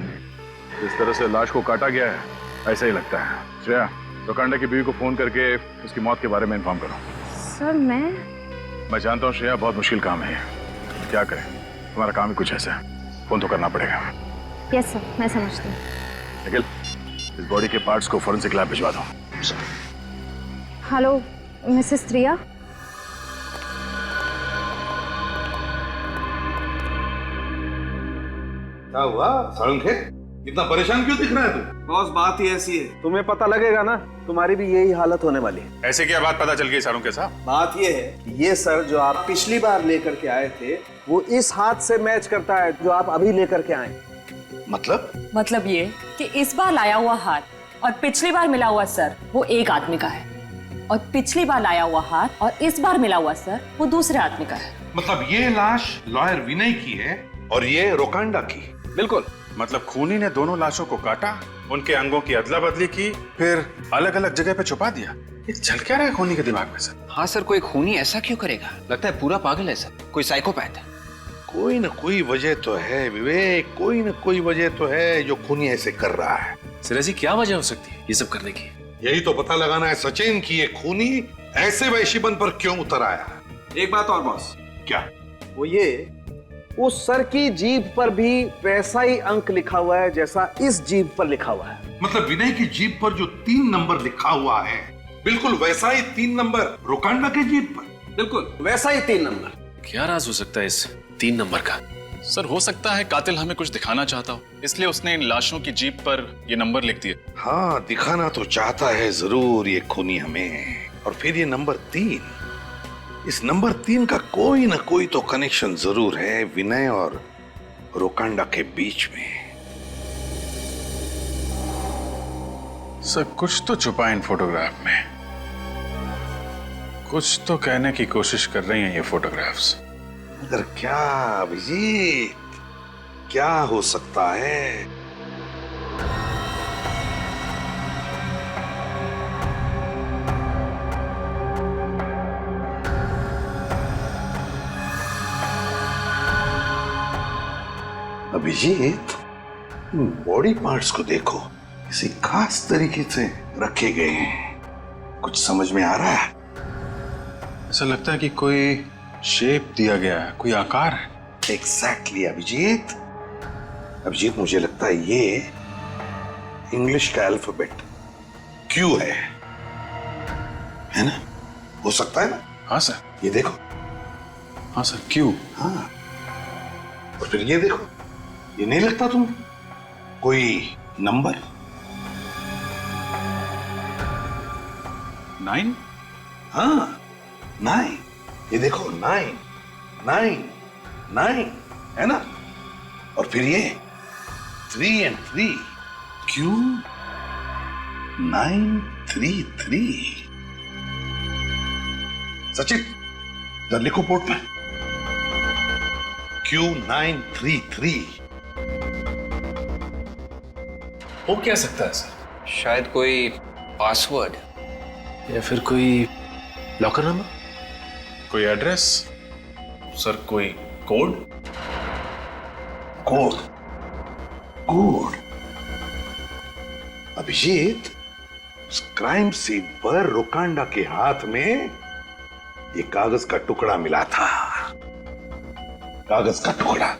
Speaker 2: जिस तरह से लाश को काटा गया है ऐसा ही लगता है। श्रेया, रोकांडा की बीवी को फोन करके उसकी मौत के बारे में इन्फॉर्म करो।
Speaker 13: सर मैं
Speaker 2: जानता हूँ श्रेया, बहुत मुश्किल काम है। क्या करें, तुम्हारा काम ही कुछ ऐसा है। फोन तो करना पड़ेगा।
Speaker 13: यस सर, मैं समझती हूँ।
Speaker 2: निखिल, इस बॉडी के पार्ट्स को फॉरेंसिक लैब भिजवा दो।
Speaker 13: हेलो मिसेस त्रिया।
Speaker 7: क्या हुआ साळुंखे? इतना परेशान क्यों दिख रहा है तू?
Speaker 9: बॉस बात ही ऐसी है, तुम्हें पता लगेगा ना, तुम्हारी भी यही हालत होने वाली है।
Speaker 2: ऐसे क्या बात पता चल गई साळुंखे साहब?
Speaker 9: बात ये है, ये सर जो आप पिछली बार लेकर के आए थे वो इस हाथ से मैच करता है जो आप अभी लेकर के आए।
Speaker 14: मतलब ये कि इस बार लाया हुआ हाथ और पिछली बार मिला हुआ सर वो एक आदमी का है, और पिछली बार लाया हुआ हाथ और इस बार मिला हुआ सर वो दूसरे आदमी का है।
Speaker 7: मतलब ये लाश लॉयर विनय की है और ये रोकांडा की?
Speaker 2: बिल्कुल। मतलब खूनी ने दोनों लाशों को काटा, उनके अंगों की अदला बदली की, फिर अलग अलग जगह पे छुपा दिया। ये चल क्या रहा है खूनी के दिमाग में सर?
Speaker 12: हाँ सर, कोई खूनी ऐसा क्यों करेगा? लगता है पूरा पागल है सर, कोई साइकोपैथ है।
Speaker 7: कोई ना कोई वजह तो है विवेक, कोई ना कोई वजह तो है जो खूनी ऐसे कर रहा है।
Speaker 3: सर ऐसी क्या वजह हो सकती है ये सब करने की?
Speaker 7: यही तो पता लगाना है सचिन की ये खूनी ऐसे वैश्यपन पर क्यों उतर आया।
Speaker 9: एक बात और बॉस।
Speaker 7: क्या?
Speaker 9: वो ये, उस सर की जीभ पर भी वैसा ही अंक लिखा हुआ है जैसा इस जीभ पर लिखा हुआ है।
Speaker 7: मतलब विनय की जीभ पर जो 3 नंबर लिखा हुआ है बिल्कुल वैसा ही 3 नंबर रोकांडा के जीभ पर, बिल्कुल वैसा ही 3 नंबर।
Speaker 3: क्या राज हो सकता है इस 3 नंबर का? सर हो सकता है कातिल हमें कुछ दिखाना चाहता हो, इसलिए उसने इन लाशों की जीभ पर ये नंबर लिख दिए।
Speaker 7: हाँ, दिखाना तो चाहता है जरूर ये खूनी हमें। और फिर ये नंबर 3, इस नंबर 3 का कोई ना कोई तो कनेक्शन जरूर है विनय और रोकांडा के बीच में।
Speaker 2: सर कुछ तो छुपा इन फोटोग्राफ में, कुछ तो कहने की कोशिश कर रही हैं ये फोटोग्राफ्स।
Speaker 7: मगर क्या अभिजीत, क्या हो सकता है? अभिजीत, बॉडी पार्ट्स को देखो, किसी खास तरीके से रखे गए हैं। कुछ समझ में आ रहा है?
Speaker 8: ऐसा लगता है कि कोई शेप दिया गया है, कोई आकार है।
Speaker 7: एग्जैक्टली अभिजीत। अभिजीत, मुझे लगता है ये इंग्लिश का अल्फाबेट क्यू है ना? हो सकता है ना?
Speaker 8: हाँ सर।
Speaker 7: ये देखो।
Speaker 8: हाँ सर, क्यू।
Speaker 7: हाँ, और फिर ये देखो, ये नहीं लगता तुम्हें कोई नंबर?
Speaker 8: 9?
Speaker 7: हाँ, 9। ये देखो, 9 9 9 है ना? और फिर ये 3 and 3 क्यू 933। सचिन, इधर लिखो बोर्ड पे Q933।
Speaker 3: हो क्या सकता है सर?
Speaker 12: शायद कोई पासवर्ड
Speaker 3: या फिर कोई लॉकर नंबर,
Speaker 8: कोई एड्रेस?
Speaker 3: सर कोई कोड?
Speaker 7: कोड? कोड? अभिजीत, उस क्राइम सीन पर रोकांडा के हाथ में ये कागज का टुकड़ा मिला था। कागज का टुकड़ा,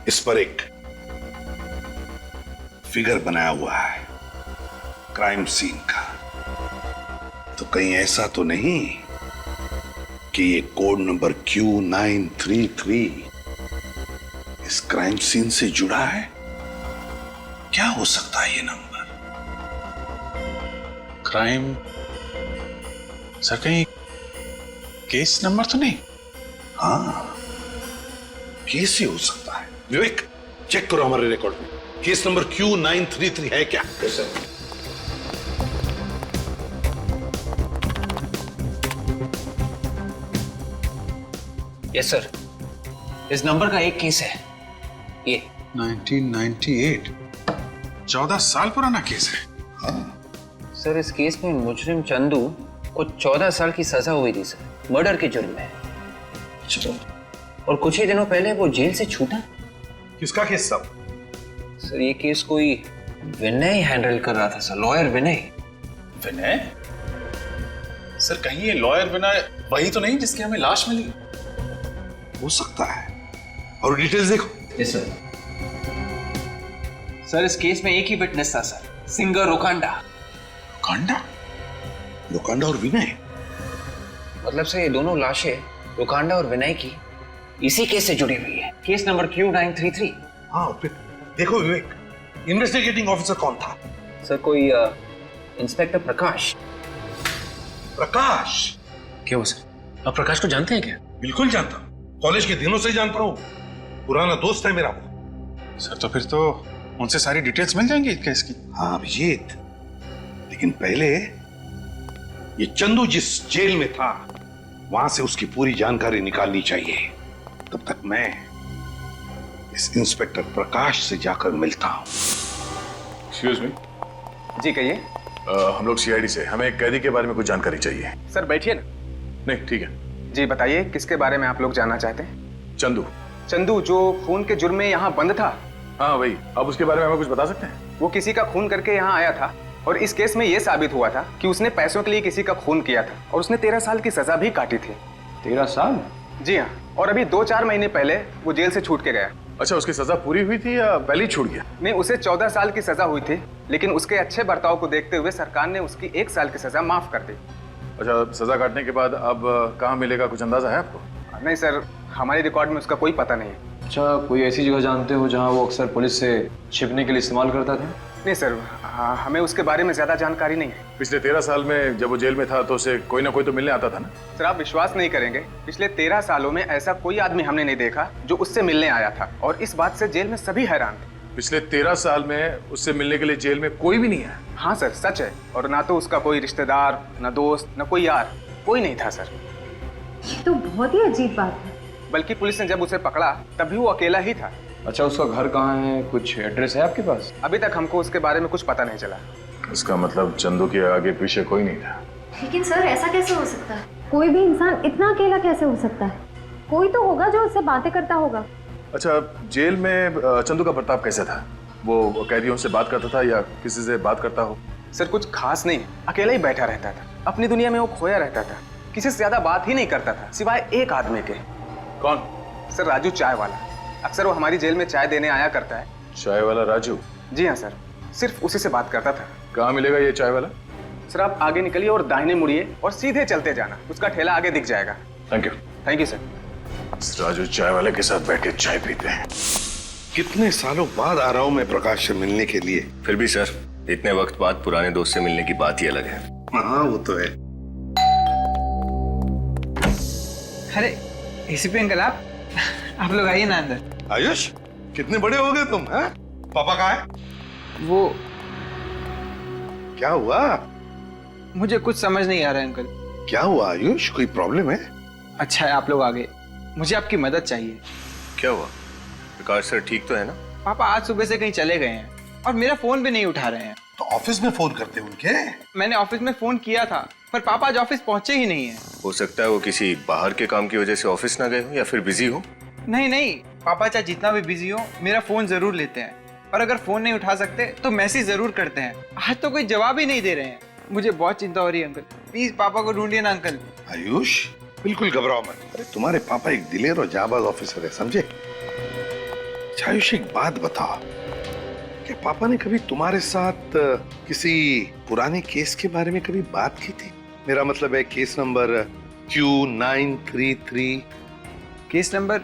Speaker 7: इस पर एक फिगर बनाया हुआ है क्राइम सीन का। तो कहीं ऐसा तो नहीं कि ये कोड नंबर Q933 इस क्राइम सीन से जुड़ा है? क्या हो सकता है ये नंबर?
Speaker 8: क्राइम? सर कहीं केस नंबर तो नहीं?
Speaker 7: हाँ, केस ही हो सकता है। विवेक, चेक करो हमारे रिकॉर्ड में, केस नंबर Q933 है क्या? सर।
Speaker 12: यस सर, इस नंबर का एक केस है, ये
Speaker 8: 1998। 14 साल पुराना केस है।
Speaker 7: हाँ
Speaker 12: सर, इस केस में मुजरिम चंदू को 14 साल की सजा हुई थी सर, मर्डर के जुर्म में।
Speaker 7: चलो,
Speaker 12: और कुछ ही दिनों पहले वो जेल से छूटा।
Speaker 7: किसका केस सब?
Speaker 12: सर ये केस कोई विनय हैंडल कर रहा था सर, लॉयर विनय।
Speaker 3: विनय? सर कहीं ये लॉयर विनय वही तो नहीं जिसकी हमें लाश मिली?
Speaker 7: हो सकता है। और डिटेल्स देखो।
Speaker 12: Yes sir. सर इस केस में एक ही विटनेस था सर, सिंगर रोकांडा।
Speaker 7: रोकांडा? रोकांडा और विनय?
Speaker 12: मतलब से ये दोनों लाशें रोकांडा और विनय की इसी केस से जुड़ी हुई है, केस नंबर Q933।
Speaker 7: हाँ, फिर देखो विवेक, इन्वेस्टिगेटिंग ऑफिसर कौन था?
Speaker 12: सर कोई इंस्पेक्टर प्रकाश।
Speaker 7: प्रकाश?
Speaker 3: क्या वो सर? आप प्रकाश को जानते हैं क्या?
Speaker 7: बिल्कुल जानता हूँ, कॉलेज के दिनों से जानता हूँ, पुराना दोस्त है मेरा वो।
Speaker 8: सर तो फिर तो उनसे सारी डिटेल्स मिल जाएंगी इस केस की।
Speaker 7: हाँ अभिजीत, लेकिन पहले ये चंदू जिस जेल में था वहां से उसकी पूरी जानकारी निकालनी चाहिए। तब तक मैं इस इंस्पेक्टर प्रकाश से जाकर मिलता हूं।
Speaker 2: Excuse me.
Speaker 15: जी कहिए।
Speaker 2: हम लोग सीआईडी से, हमें एक कैदी के बारे में कुछ जानकारी चाहिए।
Speaker 15: सर बैठिए ना।
Speaker 2: नहीं, ठीक है।
Speaker 15: जी बताइए, किसके बारे में आप लोग जानना चाहते हैं?
Speaker 2: चंदू।
Speaker 15: चंदू जो खून के जुर्म में यहाँ बंद था?
Speaker 2: हाँ वही। अब उसके बारे में हमें कुछ बता सकते हैं?
Speaker 15: वो किसी का खून करके यहाँ आया था और इस केस में ये साबित हुआ था कि उसने पैसों के लिए किसी का खून किया था और उसने 13 साल की सजा भी काटी थी।
Speaker 11: 13 साल?
Speaker 15: जी हाँ, और अभी 2-4 महीने पहले वो जेल से छूट के गया।
Speaker 2: अच्छा, उसकी सजा पूरी हुई थी या पहले ही छूट गया?
Speaker 15: नहीं, उसे 14 साल की सजा हुई थी, लेकिन उसके अच्छे बर्ताव को देखते हुए सरकार ने उसकी 1 साल की सजा माफ कर दी।
Speaker 2: अच्छा, सजा काटने के बाद अब कहाँ मिलेगा, कुछ अंदाजा है आपको?
Speaker 15: नहीं सर, हमारे रिकॉर्ड में उसका कोई पता नहीं है।
Speaker 11: अच्छा, कोई ऐसी जगह जानते हो जहाँ वो अक्सर पुलिस से छिपने के लिए इस्तेमाल करता था?
Speaker 15: नहीं सर, हमें उसके बारे में ज्यादा जानकारी नहीं है।
Speaker 2: पिछले 13 साल में जब वो जेल में था तो उसे कोई ना कोई तो मिलने आता था ना?
Speaker 15: सर आप विश्वास नहीं करेंगे, पिछले 13 सालों में ऐसा कोई आदमी हमने नहीं देखा जो उससे मिलने आया था, और इस बात से जेल में सभी हैरान थे।
Speaker 2: पिछले 13 साल में उससे मिलने के लिए जेल में कोई भी नहीं है?
Speaker 15: हाँ सर, सच है। और ना तो उसका कोई रिश्तेदार, ना दोस्त, ना कोई यार, कोई नहीं था सर।
Speaker 13: ये तो बहुत ही अजीब बात है।
Speaker 15: बल्कि पुलिस ने जब उसे पकड़ा तब भी वो अकेला ही था।
Speaker 11: अच्छा, उसका घर कहाँ है, कुछ एड्रेस है आपके पास?
Speaker 15: अभी तक हमको उसके बारे में कुछ पता नहीं चला।
Speaker 2: इसका मतलब चंदू के आगे पीछे कोई नहीं था।
Speaker 13: लेकिन सर ऐसा कैसे हो सकता है? कोई भी इंसान इतना अकेला कैसे हो सकता है? कोई तो होगा जो उससे बातें करता होगा।
Speaker 2: अच्छा, जेल में चंदू का बर्ताव कैसा था? वो कैदियों से बात करता था या किसी से बात करता हो?
Speaker 15: सर कुछ खास नहीं, अकेला ही बैठा रहता था, अपनी दुनिया में वो खोया रहता था। किसी से ज्यादा बात ही नहीं करता था सिवाय एक आदमी के।
Speaker 3: कौन?
Speaker 15: सर राजू चाय वाला। अक्सर वो हमारी जेल में चाय देने आया करता है।
Speaker 3: चाय वाला राजू?
Speaker 15: जी हाँ सर, सिर्फ उसी से बात करता था।
Speaker 3: कहाँ मिलेगा ये चाय वाला?
Speaker 15: सर आप आगे निकलिए और दाहिने मुड़िए और सीधे चलते जाना, उसका ठेला आगे दिख जाएगा।
Speaker 3: Thank you.
Speaker 15: Thank you sir.
Speaker 2: Raju चाय वाले के साथ बैठ के चाय पीते हैं।
Speaker 7: कितने सालों बाद आ रहा हूं मैं प्रकाश से मिलने के लिए।
Speaker 16: फिर भी सर, इतने वक्त बाद पुराने दोस्त से मिलने की बात ही अलग है।
Speaker 7: हाँ वो तो है।
Speaker 12: अरे एसीपी अंकल, आप लोग आइए ना अंदर।
Speaker 7: आयुष, कितने बड़े हो गए तुम, हैं? पापा कहाँ है?
Speaker 12: वो
Speaker 7: क्या हुआ?
Speaker 12: मुझे कुछ समझ नहीं आ रहा है अंकल।
Speaker 7: क्या हुआ आयुष, कोई प्रॉब्लम है?
Speaker 12: अच्छा है आप लोग आ गए, मुझे आपकी मदद चाहिए।
Speaker 16: क्या हुआ? प्रकाश सर ठीक तो है ना?
Speaker 12: पापा आज सुबह से कहीं चले गए हैं और मेरा फोन भी नहीं उठा रहे हैं।
Speaker 7: तो ऑफिस में फोन करते उनके?
Speaker 12: मैंने ऑफिस में फोन किया था पर पापा आज ऑफिस पहुंचे ही नहीं है।
Speaker 16: हो सकता है वो किसी बाहर के काम की वजह से ऑफिस ना गए हो या फिर बिजी हो।
Speaker 12: नहीं नहीं, पापा चाहे जितना भी बिजी हो मेरा फोन जरूर लेते हैं, और अगर फोन नहीं उठा सकते तो मैसेज जरूर करते हैं। आज तो कोई जवाब ही नहीं दे रहे हैं। मुझे बहुत चिंता हो रही है अंकल, प्लीज पापा को ढूंढिए ना अंकल।
Speaker 7: आयुष बिल्कुल घबराओ मत। अरे तुम्हारे पापा एक दिलेर और जाबाज ऑफिसर है, समझे? अच्छा आयुष, एक बात बताओ, क्या पापा ने कभी तुम्हारे साथ किसी पुराने केस के बारे में कभी बात की थी? मेरा मतलब है case number Q933।
Speaker 12: Case number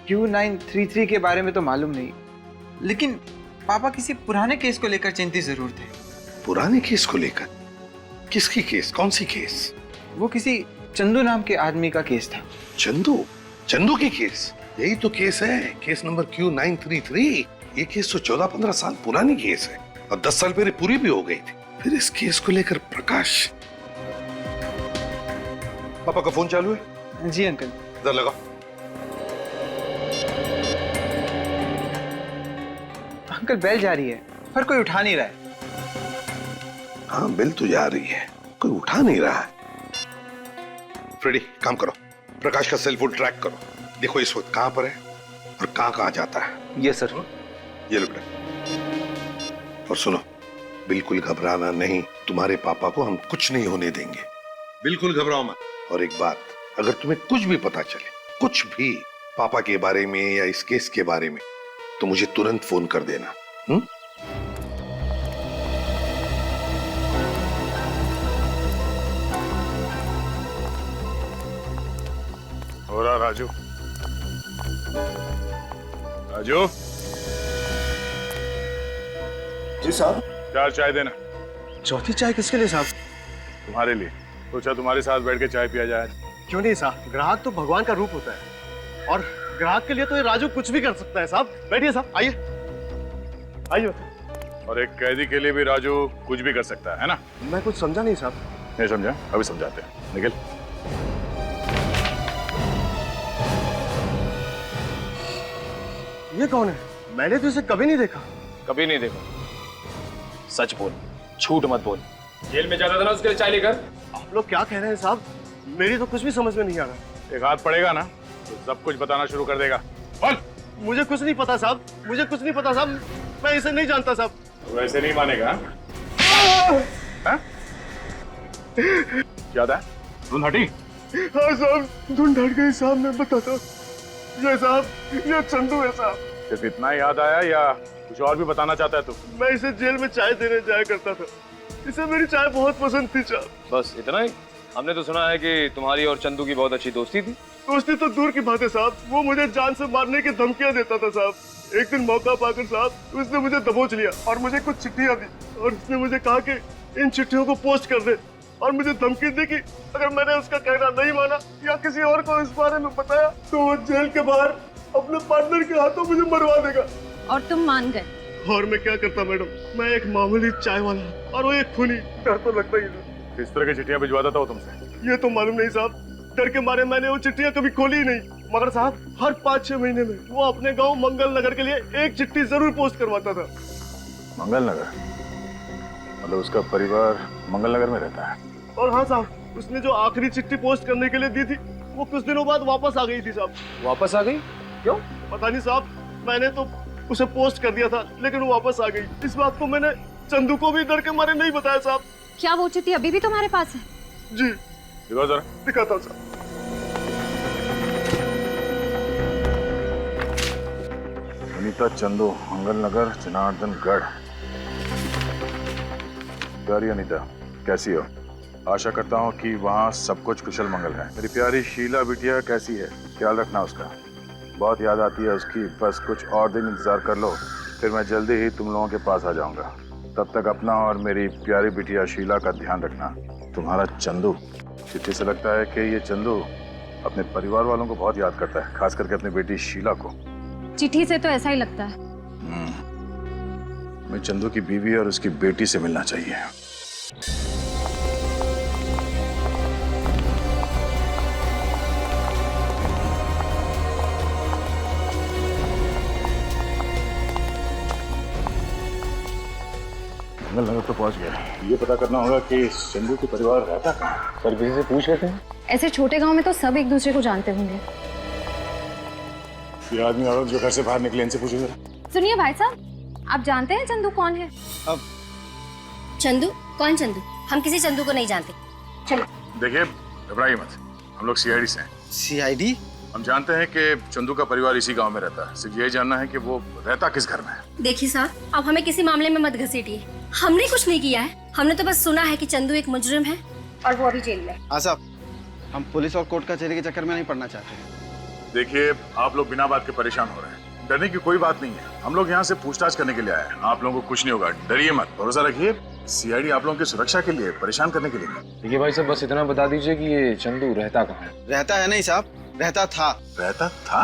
Speaker 12: Q933 के बारे में तो मालूम नहीं, लेकिन पापा किसी पुराने केस को लेकर चिंतित जरूर थे।
Speaker 7: पुराने केस को लेकर? किसकी केस? कौन सी केस?
Speaker 12: वो किसी चंदू नाम के आदमी का केस था।
Speaker 7: चंदू? चंदू की केस? यही तो केस है, केस नंबर Q933। ये केस तो 14-15 साल पुरानी केस है और 10 साल पहले पूरी भी हो गई थी। फिर इस केस को लेकर प्रकाश। पापा का फोन चालू है?
Speaker 12: जी अंकल।
Speaker 7: इधर लगाओ।
Speaker 12: अंकल बेल जा रही है पर कोई उठा नहीं रहा है।
Speaker 7: हाँ बेल तो जा रही है, कोई उठा नहीं रहा है। फ्रेडी काम करो, प्रकाश का सेल फोन ट्रैक करो, देखो इस वक्त कहां पर है और कहां जाता है।
Speaker 6: Yes sir.
Speaker 7: ये लो बेटा। और सुनो, बिल्कुल घबराना नहीं, तुम्हारे पापा को हम कुछ नहीं होने देंगे, बिल्कुल घबराओ मत। और एक बात, अगर तुम्हें कुछ भी पता चले, कुछ भी पापा के बारे में या इस केस के बारे में, तो मुझे तुरंत फोन कर देना।
Speaker 2: हो रहा राजू? राजू?
Speaker 9: जी साहब।
Speaker 2: 4 चाय देना।
Speaker 9: चौथी चाय किसके लिए साहब?
Speaker 2: तुम्हारे लिए। सोचा तुम्हारे साथ बैठ के चाय पिया जाए।
Speaker 9: क्यों नहीं साहब, ग्राहक तो भगवान का रूप होता है और ग्राहक के लिए तो ये राजू कुछ भी कर सकता है साहब। बैठिए साहब, आइए आइए।
Speaker 2: और एक कैदी के लिए भी राजू कुछ भी कर सकता है ना?
Speaker 9: मैं कुछ समझा नहीं साहब।
Speaker 2: नहीं समझा? अभी समझाते हैं, निकल।
Speaker 9: ये कौन है? मैंने तो इसे कभी नहीं देखा।
Speaker 1: कभी नहीं देखा। सच बोल, झूठ मत बोल। जेल में जाता था ना उसके लिए चाय लेकर।
Speaker 9: आप लोग क्या कह रहे हैं साहब? मेरी तो कुछ भी समझ में नहीं आ रहा।
Speaker 2: एक हाथ पड़ेगा ना तो सब कुछ बताना शुरू कर देगा। बोल।
Speaker 9: मुझे कुछ नहीं पता साहब, मुझे कुछ नहीं पता साहब, मैं इसे नहीं जानता साहब।
Speaker 2: तो वैसे नहीं मानेगा? हाँ? क्या था? धुन हटी?
Speaker 9: हाँ साहब, धुन हट गई साहब, मैं बताता हूँ। ये साहब, ये चंदू है साहब।
Speaker 2: सिर्फ इतना ही याद आया या कुछ और भी बताना चाहता है तू?
Speaker 9: मैं इसे जेल में चाय देने जाया करता था, इसे मेरी चाय बहुत पसंद थी साहब।
Speaker 1: बस इतना ही? हमने तो सुना है कि तुम्हारी और चंदू की बहुत अच्छी दोस्ती थी।
Speaker 9: दोस्ती तो दूर की बात है साहब, वो मुझे जान से मारने की धमकियां देता था साहब। एक दिन मौका पाकर साहब उसने मुझे दबोच लिया और मुझे कुछ चिट्ठियां दी और उसने मुझे कहा कि इन चिट्ठियों को पोस्ट कर दे और मुझे धमकी दी कि अगर मैंने उसका कहना नहीं माना या किसी और को इस बारे में बताया तो वो जेल के बाहर अपने पार्टनर के हाथों मुझे मरवा देगा।
Speaker 13: और तुम मान गए?
Speaker 9: और मैं क्या करता मैडम, मैं एक मामूली चाय वाला और वो एक खूनी। डर तो लगता ही था।
Speaker 2: किस तरह की चिट्ठियां भिजवाता था वो तुमसे?
Speaker 9: ये तो मालूम नहीं साहब, डर के मारे मैंने वो चिट्ठियां कभी खोली ही नहीं। मगर साहब हर 5-6 महीने में वो अपने गांव मंगल नगर के लिए एक चिट्ठी जरूर पोस्ट करवाता था।
Speaker 2: मंगल नगर? मतलब उसका परिवार मंगल नगर में रहता है?
Speaker 9: और हाँ साहब, उसने जो आखिरी चिट्ठी पोस्ट करने के लिए दी थी वो कुछ दिनों बाद वापस आ गई थी साहब।
Speaker 1: वापस आ गई? क्यों?
Speaker 9: पता नहीं साहब, मैंने तो उसे पोस्ट कर दिया था लेकिन वो वापस आ गई। इस बात को मैंने चंदू को भी डर के मारे नहीं बताया साहब।
Speaker 13: क्या वो चिट्ठी अभी भी तुम्हारे पास है?
Speaker 9: जी।
Speaker 2: दिखाओ जरा।
Speaker 7: दिखाता हूँ साहब।
Speaker 2: अनीता चंदू, मंगल नगर, जनार्दन गढ़। प्यारी अनीता, कैसी हो? आशा करता हूँ कि वहाँ सब कुछ कुशल मंगल है। मेरी प्यारी शीला बिटिया कैसी है? ख्याल रखना उसका, बहुत याद आती है उसकी। बस कुछ और दिन इंतजार कर लो, फिर मैं जल्दी ही तुम लोगों के पास आ जाऊंगा। तब तक अपना और मेरी प्यारी बिटिया शीला का ध्यान रखना। तुम्हारा चंदू, चिट्ठी से लगता है कि ये चंदू अपने परिवार वालों को बहुत याद करता है, खास करके अपनी बेटी शीला को।
Speaker 13: चिट्ठी से तो ऐसा ही लगता है।
Speaker 2: मैं चंदू की बीवी और उसकी बेटी से मिलना चाहिए। मंगल नगर तो पहुंच गया। ये पता करना होगा कि चंदू के परिवार रहता कहाँ। सर किसी से पूछ लेते हैं।
Speaker 13: ऐसे छोटे गांव में तो सब एक दूसरे को जानते होंगे।
Speaker 2: ये आदमी औरत जो घर से बाहर निकले, इनसे पूछो जरा।
Speaker 13: सुनिए भाई साहब, आप जानते हैं चंदू कौन है?
Speaker 17: अब चंदू? कौन चंदू? हम किसी चंदू को नहीं जानते। चलो।
Speaker 2: देखिए, घबराइए मत, हम लोग सीआईडी से हैं।
Speaker 9: सीआईडी?
Speaker 2: हम जानते हैं कि चंदू का परिवार इसी गांव में रहता है। सिर्फ यही जानना है कि वो रहता किस घर में है।
Speaker 17: देखिए साहब, अब हमें किसी मामले में मत घसीटिए। हमने कुछ नहीं किया है। हमने तो बस सुना है कि चंदू एक मुजरिम है और वो अभी जेल में।
Speaker 9: हाँ साहब, हम पुलिस और कोर्ट कचहरी के चक्कर में नहीं पड़ना चाहते।
Speaker 2: देखिए, आप लोग बिना बात के परेशान हो रहे हैं। डरने की कोई बात नहीं है। हम लोग यहाँ से पूछताछ करने के लिए आए हैं। आप लोगों को कुछ नहीं होगा, डरिए मत, भरोसा रखिए। सीआईडी आप लोगों की सुरक्षा के लिए, परेशान करने के लिए नहीं।
Speaker 15: देखिए भाई साहब, बस इतना बता दीजिए कि ये चंदू रहता कहाँ है?
Speaker 9: रहता है नहीं साहब, रहता था।
Speaker 2: रहता था?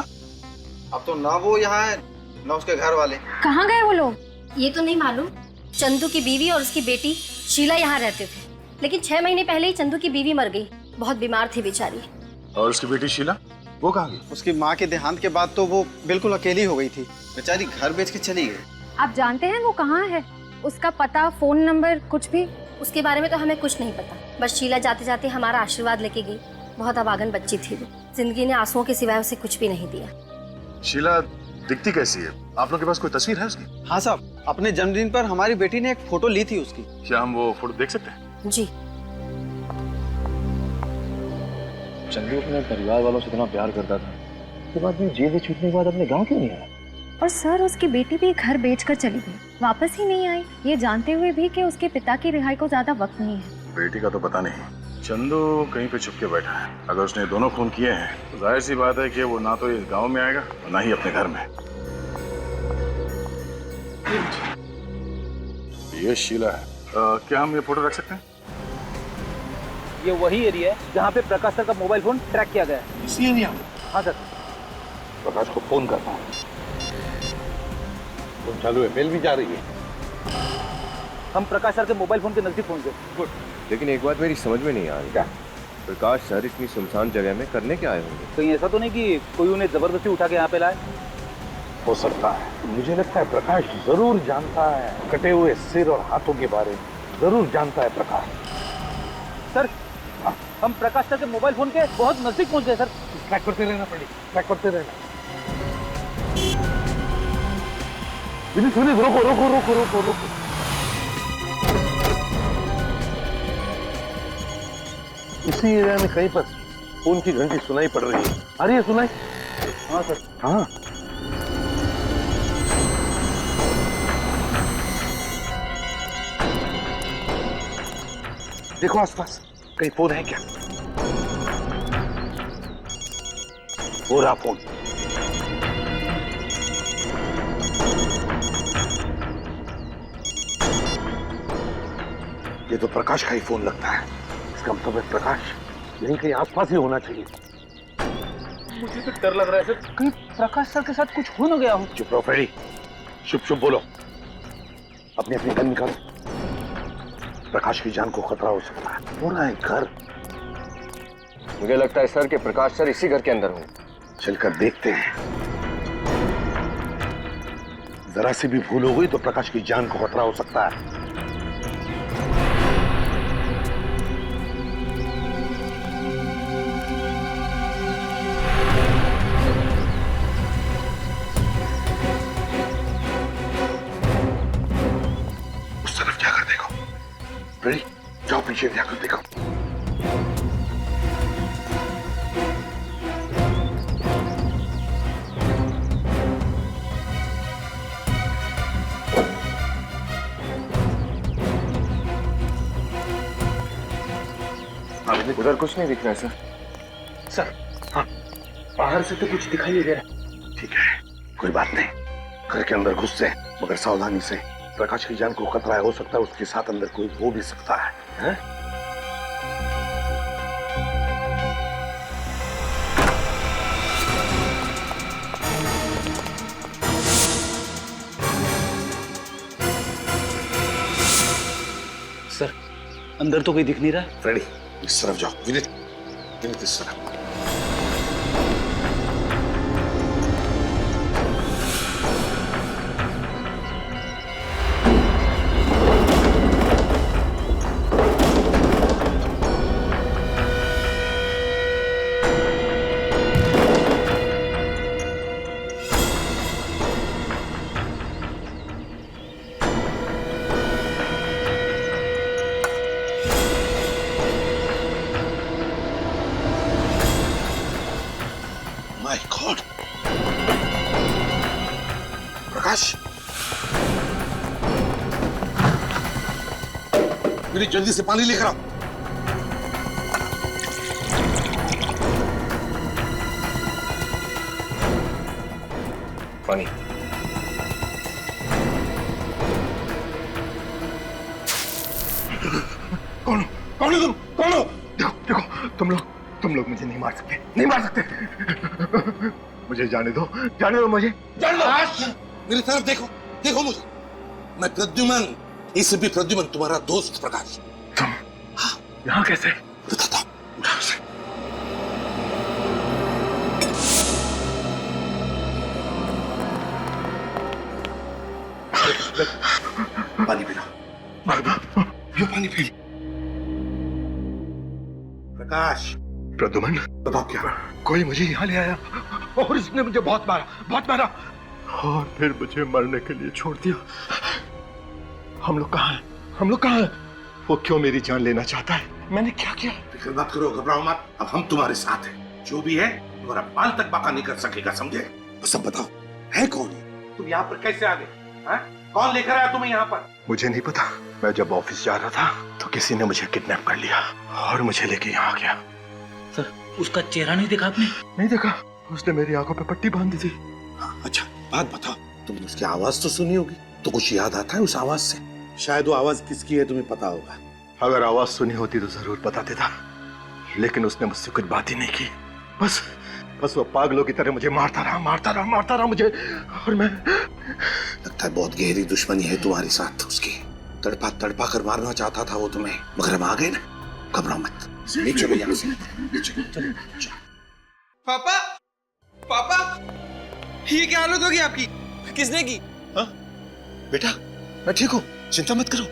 Speaker 9: अब तो ना वो यहाँ है ना उसके घर वाले।
Speaker 13: कहाँ गए वो लोग?
Speaker 17: ये तो नहीं मालूम। चंदू की बीवी और उसकी बेटी शीला यहाँ रहते थे, लेकिन 6 महीने पहले ही चंदू की बीवी मर गई। बहुत बीमार थी बेचारी।
Speaker 2: और उसकी बेटी शीला, वो कहाँ गई?
Speaker 9: उसकी माँ के देहांत के बाद तो वो बिल्कुल अकेली हो गई थी। बेचारी घर बेच के चली गई।
Speaker 13: आप जानते हैं वो कहाँ है? उसका पता, फोन नंबर, कुछ भी?
Speaker 17: उसके बारे में तो हमें कुछ नहीं पता। बस शीला जाते जाते हमारा आशीर्वाद लेके गई। बहुत अभागन बच्ची थी वो। जिंदगी ने आंसुओं के सिवाय उसे कुछ भी नहीं दिया।
Speaker 2: शीला दिखती कैसी है? आप लोग के पास कोई तस्वीर है उसकी?
Speaker 9: हाँ साहब, अपने जन्मदिन पर हमारी बेटी ने एक फोटो ली थी उसकी।
Speaker 2: क्या हम वो फोटो देख सकते हैं?
Speaker 17: जी।
Speaker 15: चंदू अपने परिवार वालों से इतना प्यार करता था, उसके बाद में जेल से छूटने के बाद अपने गांव क्यों नहीं आया?
Speaker 13: और सर, उसकी बेटी भी घर बेचकर चली गई, वापस ही नहीं आई, ये जानते हुए भी कि उसके पिता की रिहाई को ज्यादा वक्त नहीं है।
Speaker 2: बेटी का तो पता नहीं। चंदू कहीं पे छुप के बैठा है। अगर उसने दोनों खून किए हैं तो जाहिर सी बात है कि वो ना तो इस गांव में आएगा और ना ही अपने घर में। ये शीला है। क्या हम ये फोटो रख सकते हैं?
Speaker 1: ये वही एरिया है जहाँ पे प्रकाश सर का मोबाइल फोन ट्रैक किया गया है।
Speaker 7: इसी एरिया में?
Speaker 1: हाँ सर।
Speaker 7: प्रकाश को फोन करता हूँ। फोन चालू है, मेल भी जा रही है।
Speaker 1: हम प्रकाश सर के मोबाइल फोन के नजदीक पहुंच गए। गुड।
Speaker 16: लेकिन एक बात मेरी समझ में नहीं आ रही। प्रकाश सर इतनी सुनसान जगह में करने क्या आए होंगे?
Speaker 1: कहीं ऐसा तो नहीं कि कोई उन्हें जबरदस्ती उठा के यहाँ पे लाए?
Speaker 7: हो सकता है। मुझे लगता है प्रकाश जरूर जानता है कटे हुए सिर और हाथों के बारे में। जरूर जानता है प्रकाश।
Speaker 1: सर, हम प्रकाश सर के मोबाइल फोन के बहुत नजदीक पहुंच गए सर।
Speaker 7: ट्रैक करते रहना पड़ेगा, ट्रैक करते रहना। विनीत, रोको रोको रोको रोको रोको। इसी एरिया में कहीं पर फोन की घंटी सुनाई पड़ रही है। आ रही है सुनाई?
Speaker 1: हाँ सर।
Speaker 7: हाँ। देखो आसपास कहीं फोन है क्या? हो रहा फोन। ये तो प्रकाश का ही फोन लगता है। इसका मतलब है प्रकाश यहीं कहीं आसपास ही होना चाहिए।
Speaker 1: मुझे तो डर लग रहा है सर, कहीं प्रकाश सर के साथ कुछ हो न गया हो।
Speaker 7: चुप रहो फ्रेडी, चुप चुप बोलो। अपनी अपनी गन निकालो। प्रकाश की जान को खतरा हो सकता है। पूरा है घर।
Speaker 15: मुझे लगता है सर कि प्रकाश सर इसी घर के अंदर होंगे।
Speaker 7: चलकर देखते हैं। जरा सी भी भूल हो गई तो प्रकाश की जान को खतरा हो सकता है। उस तरफ जाकर देखो। रेडी, जाओ पीछे जाकर देखो।
Speaker 16: उधर कुछ नहीं दिख रहा है सर।
Speaker 7: सर, हाँ, बाहर से तो कुछ दिखाई नहीं दे रहा। ठीक है, कोई बात नहीं, घर के अंदर घुस से मगर सावधानी से। प्रकाश की जान को खतरा है, हो सकता है उसके साथ अंदर कोई हो भी सकता है, हैं?
Speaker 1: सर, अंदर तो कोई दिख नहीं रहा।
Speaker 7: फ्रेडी, इस तरफ जाओ। विनीत, विनीत इस तरफ। माय गॉड, प्रकाश, मेरी जल्दी से पानी लेकर आओ।
Speaker 16: पानी।
Speaker 7: कौन कौन हो तुम? कौन हो? देखो देखो, तुम लोग मुझे नहीं मार सकते, नहीं मार सकते। मुझे जाने दो मुझे, जाने दो। मेरी तरफ देखो, देखो मुझे। मैं प्रद्युमन, एसीपी प्रद्युमन, तुम्हारा दोस्त प्रकाश। तुम यहाँ कैसे? बताता हूँ, उठाओ से। पानी पीना, ये पानी पी। प्रकाश, प्रद्युमन, बताओ क्या? कोई मुझे यहाँ ले आया और इसने मुझे बहुत मारा और फिर मुझे मरने के लिए छोड़ दिया। हम लोग कहाँ हैं? वो क्यों मेरी जान लेना चाहता है? मैंने क्या किया? फिक्र मत करो, घबराओ मत। अब हम तुम्हारे साथ हैं। जो भी है तुम्हारा बाल तक बाका नहीं कर सकेगा, समझे? बस अब बताओ, है कौन? तुम यहाँ पर कैसे आ गए? कौन लेकर आया तुम्हें यहाँ पर? मुझे नहीं पता। मैं जब ऑफिस जा रहा था तो किसी ने मुझे किडनैप कर लिया और मुझे लेके यहाँ आ गया।
Speaker 1: सर, उसका चेहरा नहीं देखा आपने?
Speaker 7: नहीं देखा, उसने मेरी आंखों पे पट्टी बांध दी थी। अच्छा, बात बताओ, तुमने उसकी आवाज तो सुनी होगी, तो कुछ याद आता है उस आवाज से? शायद वो आवाज किसकी है तुम्हें पता होगा। अगर आवाज सुनी होती तो जरूर बता देता, लेकिन उसने मुझसे कुछ बात ही नहीं की। बस वो पागलों की तरह मुझे मारता रहा मुझे। और मैं, लगता है बहुत गहरी दुश्मनी है तुम्हारे साथ उसकी। तड़पा कर मारना चाहता था वो तुम्हें, मगर हम आ गए ना। घबराओ मत, चलो यहाँ से, चलो।
Speaker 12: पापा, ये क्या हालत होगी आपकी? किसने की?
Speaker 7: हाँ? बेटा, मैं ठीक हूँ, चिंता मत करो।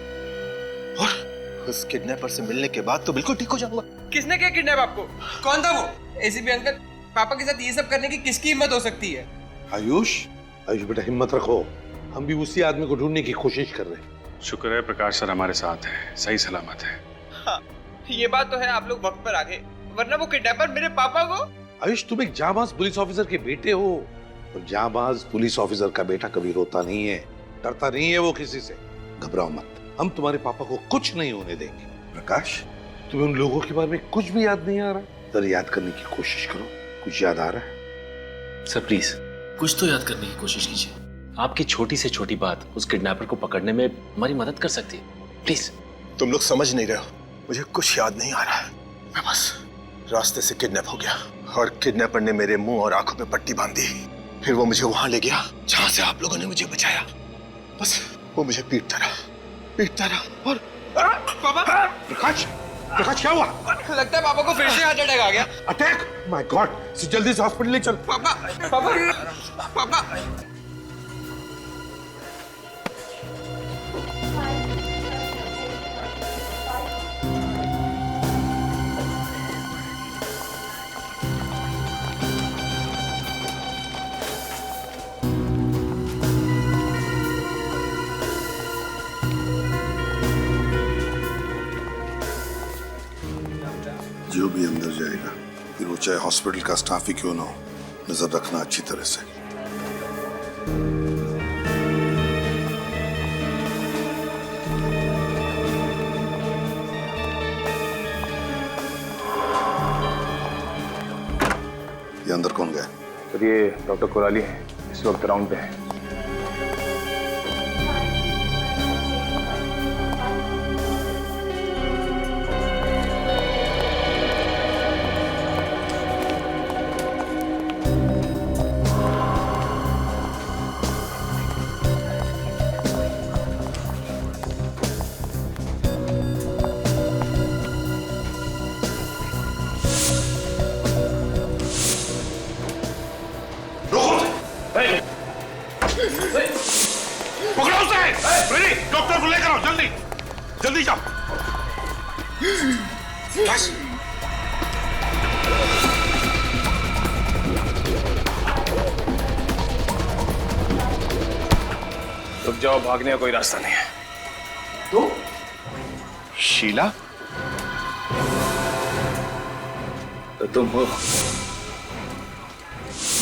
Speaker 7: और उस किडनैपर से मिलने के बाद तो बिल्कुल ठीक हो जाऊंगा।
Speaker 12: किसने किया किडनैप आपको? कौन था वो? एसीपी अंकल, पापा के साथ ये सब करने की किसकी हिम्मत हो सकती है?
Speaker 7: आयुष बेटा, हिम्मत रखो, हम भी उसी आदमी को ढूंढने की कोशिश कर रहे हैं।
Speaker 8: शुक्र है प्रकाश सर हमारे साथ है, सही सलामत है।
Speaker 12: हाँ, ये बात तो है, आप लोग वक्त पर आ गए, वरना वो किडनैपर मेरे पापा को।
Speaker 7: आयुष, तुम एक जाबाज पुलिस ऑफिसर के बेटे हो, और जाबाज पुलिस ऑफिसर का बेटा कभी रोता नहीं है, डरता नहीं है वो किसी से। घबराओ मत, हम तुम्हारे पापा को कुछ नहीं होने देंगे। प्रकाश, तुम्हें उन लोगों के बारे में कुछ भी याद नहीं आ रहा? जरा याद करने की कोशिश करो, कुछ याद आ रहा है?
Speaker 18: सर प्लीज कुछ तो याद करने की कोशिश कीजिए। आपकी छोटी से छोटी बात उस किडनैपर को पकड़ने में हमारी मदद कर सकती है, प्लीज।
Speaker 7: तुम लोग समझ नहीं रहे हो, मुझे कुछ याद नहीं आ रहा है। मैं बस रास्ते से किडनैप हो गया और किडनैपर ने मेरे मुंह और आंखों पे पट्टी बांध दी। फिर वो मुझे वहां ले गया जहां से आप लोगों ने मुझे बचाया। बस वो मुझे पीटता रहा और
Speaker 12: पापा,
Speaker 7: प्रकाश क्या हुआ?
Speaker 12: लगता है पापा को फिर से हार्ट अटैक आ गया।
Speaker 7: अटैक? माय गॉड, जल्दी से हॉस्पिटल ले चल।
Speaker 12: पापा।
Speaker 7: जो भी अंदर जाएगा, फिर वो चाहे हॉस्पिटल का स्टाफ ही क्यों ना हो, नजर रखना अच्छी तरह से। अंदर कौन गया?
Speaker 16: सर ये डॉक्टर कोराली हैं, इस वक्त राउंड पे हैं।
Speaker 7: पकड़ो उसे! रेडी, डॉक्टर को लेकर आओ, जल्दी जल्दी जाओ। बस।
Speaker 16: रुक जाओ, भागने का कोई रास्ता नहीं है।
Speaker 7: तो
Speaker 8: शीला?
Speaker 16: तो तुम हो?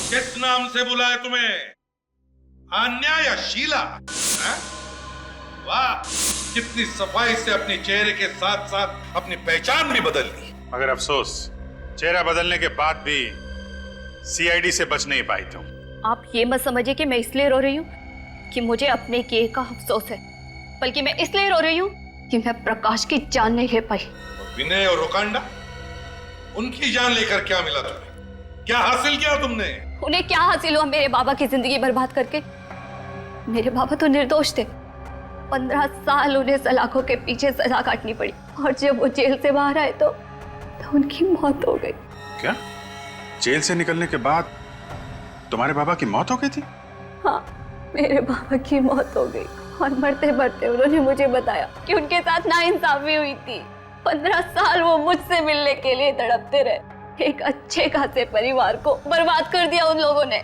Speaker 7: किस नाम से बुलाए तुम्हें? आन्या या शीला? वाह, कितनी सफाई से अपने चेहरे के साथ साथ अपनी पहचान भी बदल ली।
Speaker 8: मगर अफसोस, चेहरा बदलने के बाद भी सीआईडी से बच नहीं पाई तुम।
Speaker 19: आप ये मत समझिए कि मैं इसलिए रो रही हूँ कि मुझे अपने किए का अफसोस है, बल्कि मैं इसलिए रो रही हूँ कि मैं प्रकाश की जान नहीं ले पाई।
Speaker 7: विनय और रोकांडा, उनकी जान लेकर क्या मिला तुम्हें? क्या हासिल किया तुमने?
Speaker 19: उन्हें क्या हासिल हुआ मेरे बाबा की जिंदगी बर्बाद करके? मेरे बाबा तो निर्दोष थे। 15 साल उन्हें सलाखों के पीछे सजा काटनी पड़ी, और जब वो जेल से बाहर आए तो उनकी मौत हो गई।
Speaker 8: क्या? जेल से निकलने के बाद तुम्हारे बाबा की मौत हो गई थी?
Speaker 19: हाँ, मेरे बाबा की मौत हो गई, और मरते मरते उन्होंने मुझे बताया कि उनके साथ नाइंसाफी हुई थी। 15 साल वो मुझसे मिलने के लिए तड़पते रहे। एक अच्छे खासे परिवार को बर्बाद कर दिया उन लोगों ने।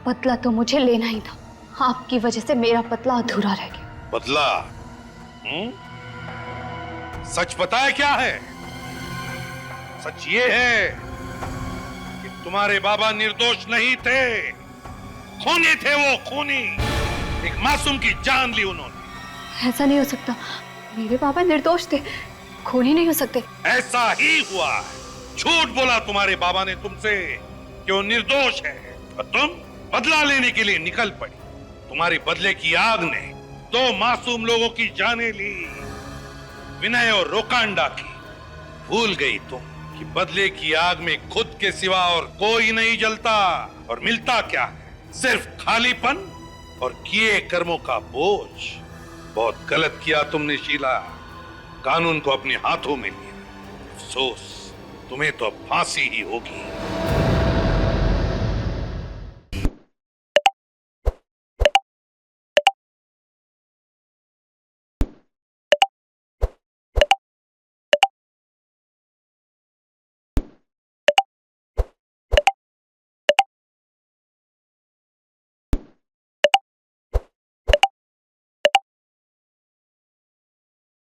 Speaker 19: बदला तो मुझे लेना ही था, आपकी वजह से मेरा बदला अधूरा रह गया।
Speaker 7: बदला? सच पता है क्या है? सच ये है कि तुम्हारे बाबा निर्दोष नहीं थे, खूनी थे। वो खूनी, एक मासूम की जान ली उन्होंने।
Speaker 19: ऐसा नहीं हो सकता, मेरे बाबा निर्दोष थे, खूनी नहीं हो सकते।
Speaker 7: ऐसा ही हुआ। झूठ बोला तुम्हारे बाबा ने तुमसे कि वो निर्दोष है, और तुम बदला लेने के लिए निकल पड़ी। तुम्हारी बदले की आग ने 2 मासूम लोगों की जानें ली, विनय और रोकांडा की। भूल गई तुम कि बदले की आग में खुद के सिवा और कोई नहीं जलता, और मिलता क्या है? सिर्फ खालीपन और किए कर्मों का बोझ। बहुत गलत किया तुमने शीला, कानून को अपने हाथों में लिया। अफसोस, तुम्हें तो अब फांसी ही होगी।